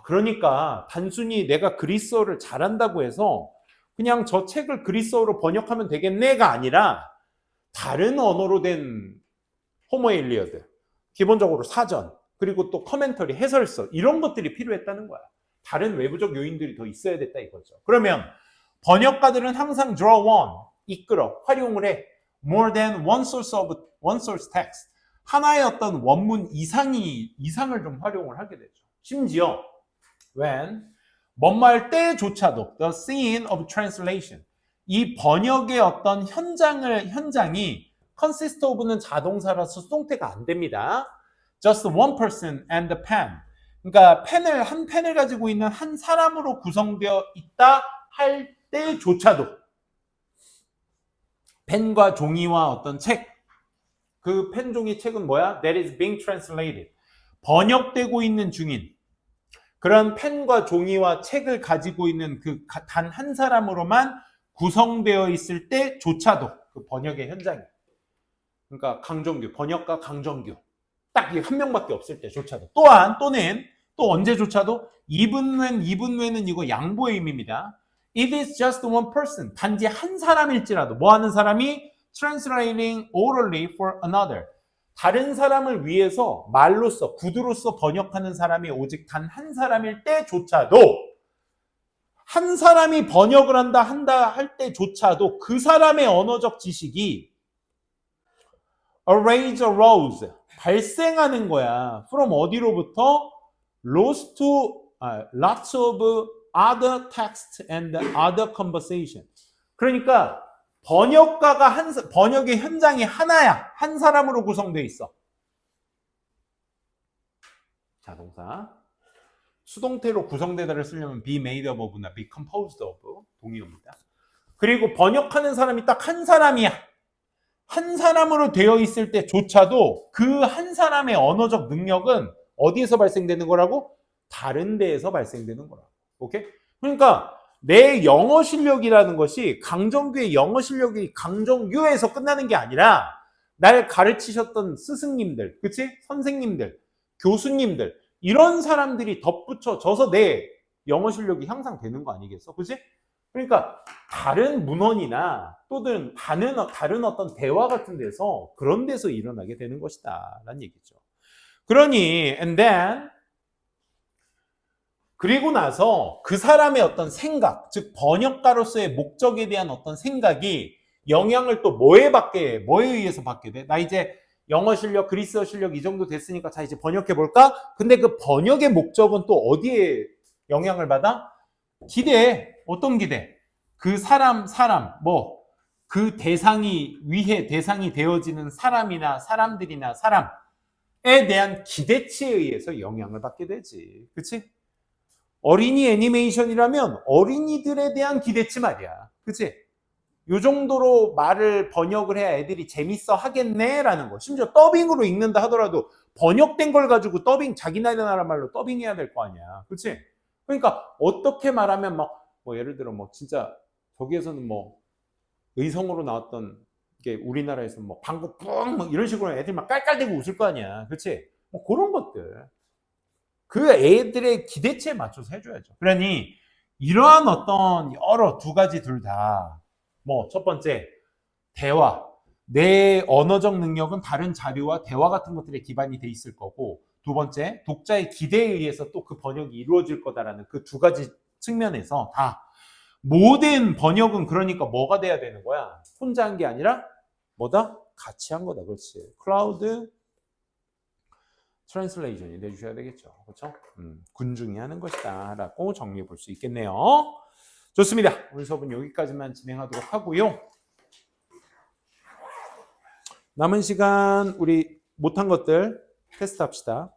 그러니까 단순히 내가 그리스어를 잘한다고 해서 그냥 저 책을 그리스어로 번역하면 되겠네가 아니라 다른 언어로 된 호모 일리어드, 기본적으로 사전, 그리고 또 커멘터리, 해설서 이런 것들이 필요했다는 거야. 다른 외부적 요인들이 더 있어야 됐다 이거죠. 그러면 번역가들은 항상 draw on, 이끌어, 활용을 해. more than one source text. 하나의 어떤 원문 이상을 좀 활용을 하게 되죠. 심지어 when 뭔말 때조차도 the scene of translation. 이 번역의 어떤 현장이 consist of는 자동사라서 수동태가 안 됩니다. just one person and the pen. 그러니까 한 펜을 가지고 있는 한 사람으로 구성되어 있다 할 때조차도 펜과 종이와 어떤 책, 그 펜, 종이, 책은 뭐야? That is being translated. 번역되고 있는 중인 그런 펜과 종이와 책을 가지고 있는 그 단 한 사람으로만 구성되어 있을 때조차도 그 번역의 현장이. 그러니까 강정규, 번역가 강정규. 딱 한 명밖에 없을 때조차도. 또는 또 언제조차도 even when은 이거 양보의 의미입니다. It is just one person. 단지 한 사람일지라도 뭐 하는 사람이 translating orally for another. 다른 사람을 위해서 말로써 구두로서 번역하는 사람이 오직 단 한 사람일 때조차도 한 사람이 번역을 한다 할 때조차도 그 사람의 언어적 지식이 arose 발생하는 거야. from 어디로부터? lots of other text and other conversation. 그러니까 번역의 현장이 하나야. 한 사람으로 구성되어 있어. 자동사. 수동태로 구성되다를 쓰려면 be made of나 be composed of 동의어입니다. 그리고 번역하는 사람이 딱 한 사람이야. 한 사람으로 되어 있을 때조차도 그 한 사람의 언어적 능력은 어디에서 발생되는 거라고? 다른 데에서 발생되는 거라고. 오케이? 그러니까 내 영어 실력이라는 것이 강정규의 영어 실력이 강정규에서 끝나는 게 아니라 날 가르치셨던 스승님들, 그치? 선생님들, 교수님들 이런 사람들이 덧붙여져서 내 영어 실력이 향상되는 거 아니겠어? 그치? 그러니까 다른 문헌이나 또는 다른 어떤 대화 같은 데서 그런 데서 일어나게 되는 것이다 라는 얘기죠. 그러니 and then 그리고 나서 그 사람의 어떤 생각, 즉 번역가로서의 목적에 대한 어떤 생각이 영향을 또 뭐에 의해서 받게 돼? 나 이제 영어 실력, 그리스어 실력 이 정도 됐으니까 자 이제 번역해 볼까? 근데 그 번역의 목적은 또 어디에 영향을 받아? 기대. 어떤 기대? 그 그 대상이 되어지는 사람들이나 사람에 대한 기대치에 의해서 영향을 받게 되지. 그치? 어린이 애니메이션이라면 어린이들에 대한 기대치 말이야. 그치? 요 정도로 말을 번역을 해야 애들이 재밌어 하겠네 라는 거. 심지어 더빙으로 읽는다 하더라도 번역된 걸 가지고 자기 나라 말로 더빙해야 될 거 아니야. 그치? 그러니까 어떻게 말하면 예를 들어 진짜 저기에서는 의성으로 나왔던 게 우리나라에서 방구 뿡 이런 식으로 애들 막 깔깔대고 웃을 거 아니야. 그치? 그런 것들. 그 애들의 기대치에 맞춰서 해줘야죠. 그러니 이러한 어떤 두 가지 둘 다 첫 번째 대화, 내 언어적 능력은 다른 자료와 대화 같은 것들에 기반이 돼 있을 거고 두 번째 독자의 기대에 의해서 또 그 번역이 이루어질 거다라는 그 두 가지 측면에서 다 모든 번역은 그러니까 뭐가 돼야 되는 거야? 혼자 한 게 아니라 뭐다? 같이 한 거다. 그렇지. 클라우드 트랜슬레이션이 내주셔야 되겠죠. 그렇죠? 군중이 하는 것이다 라고 정리해 볼 수 있겠네요. 좋습니다. 오늘 수업은 여기까지만 진행하도록 하고요. 남은 시간 우리 못한 것들 테스트 합시다.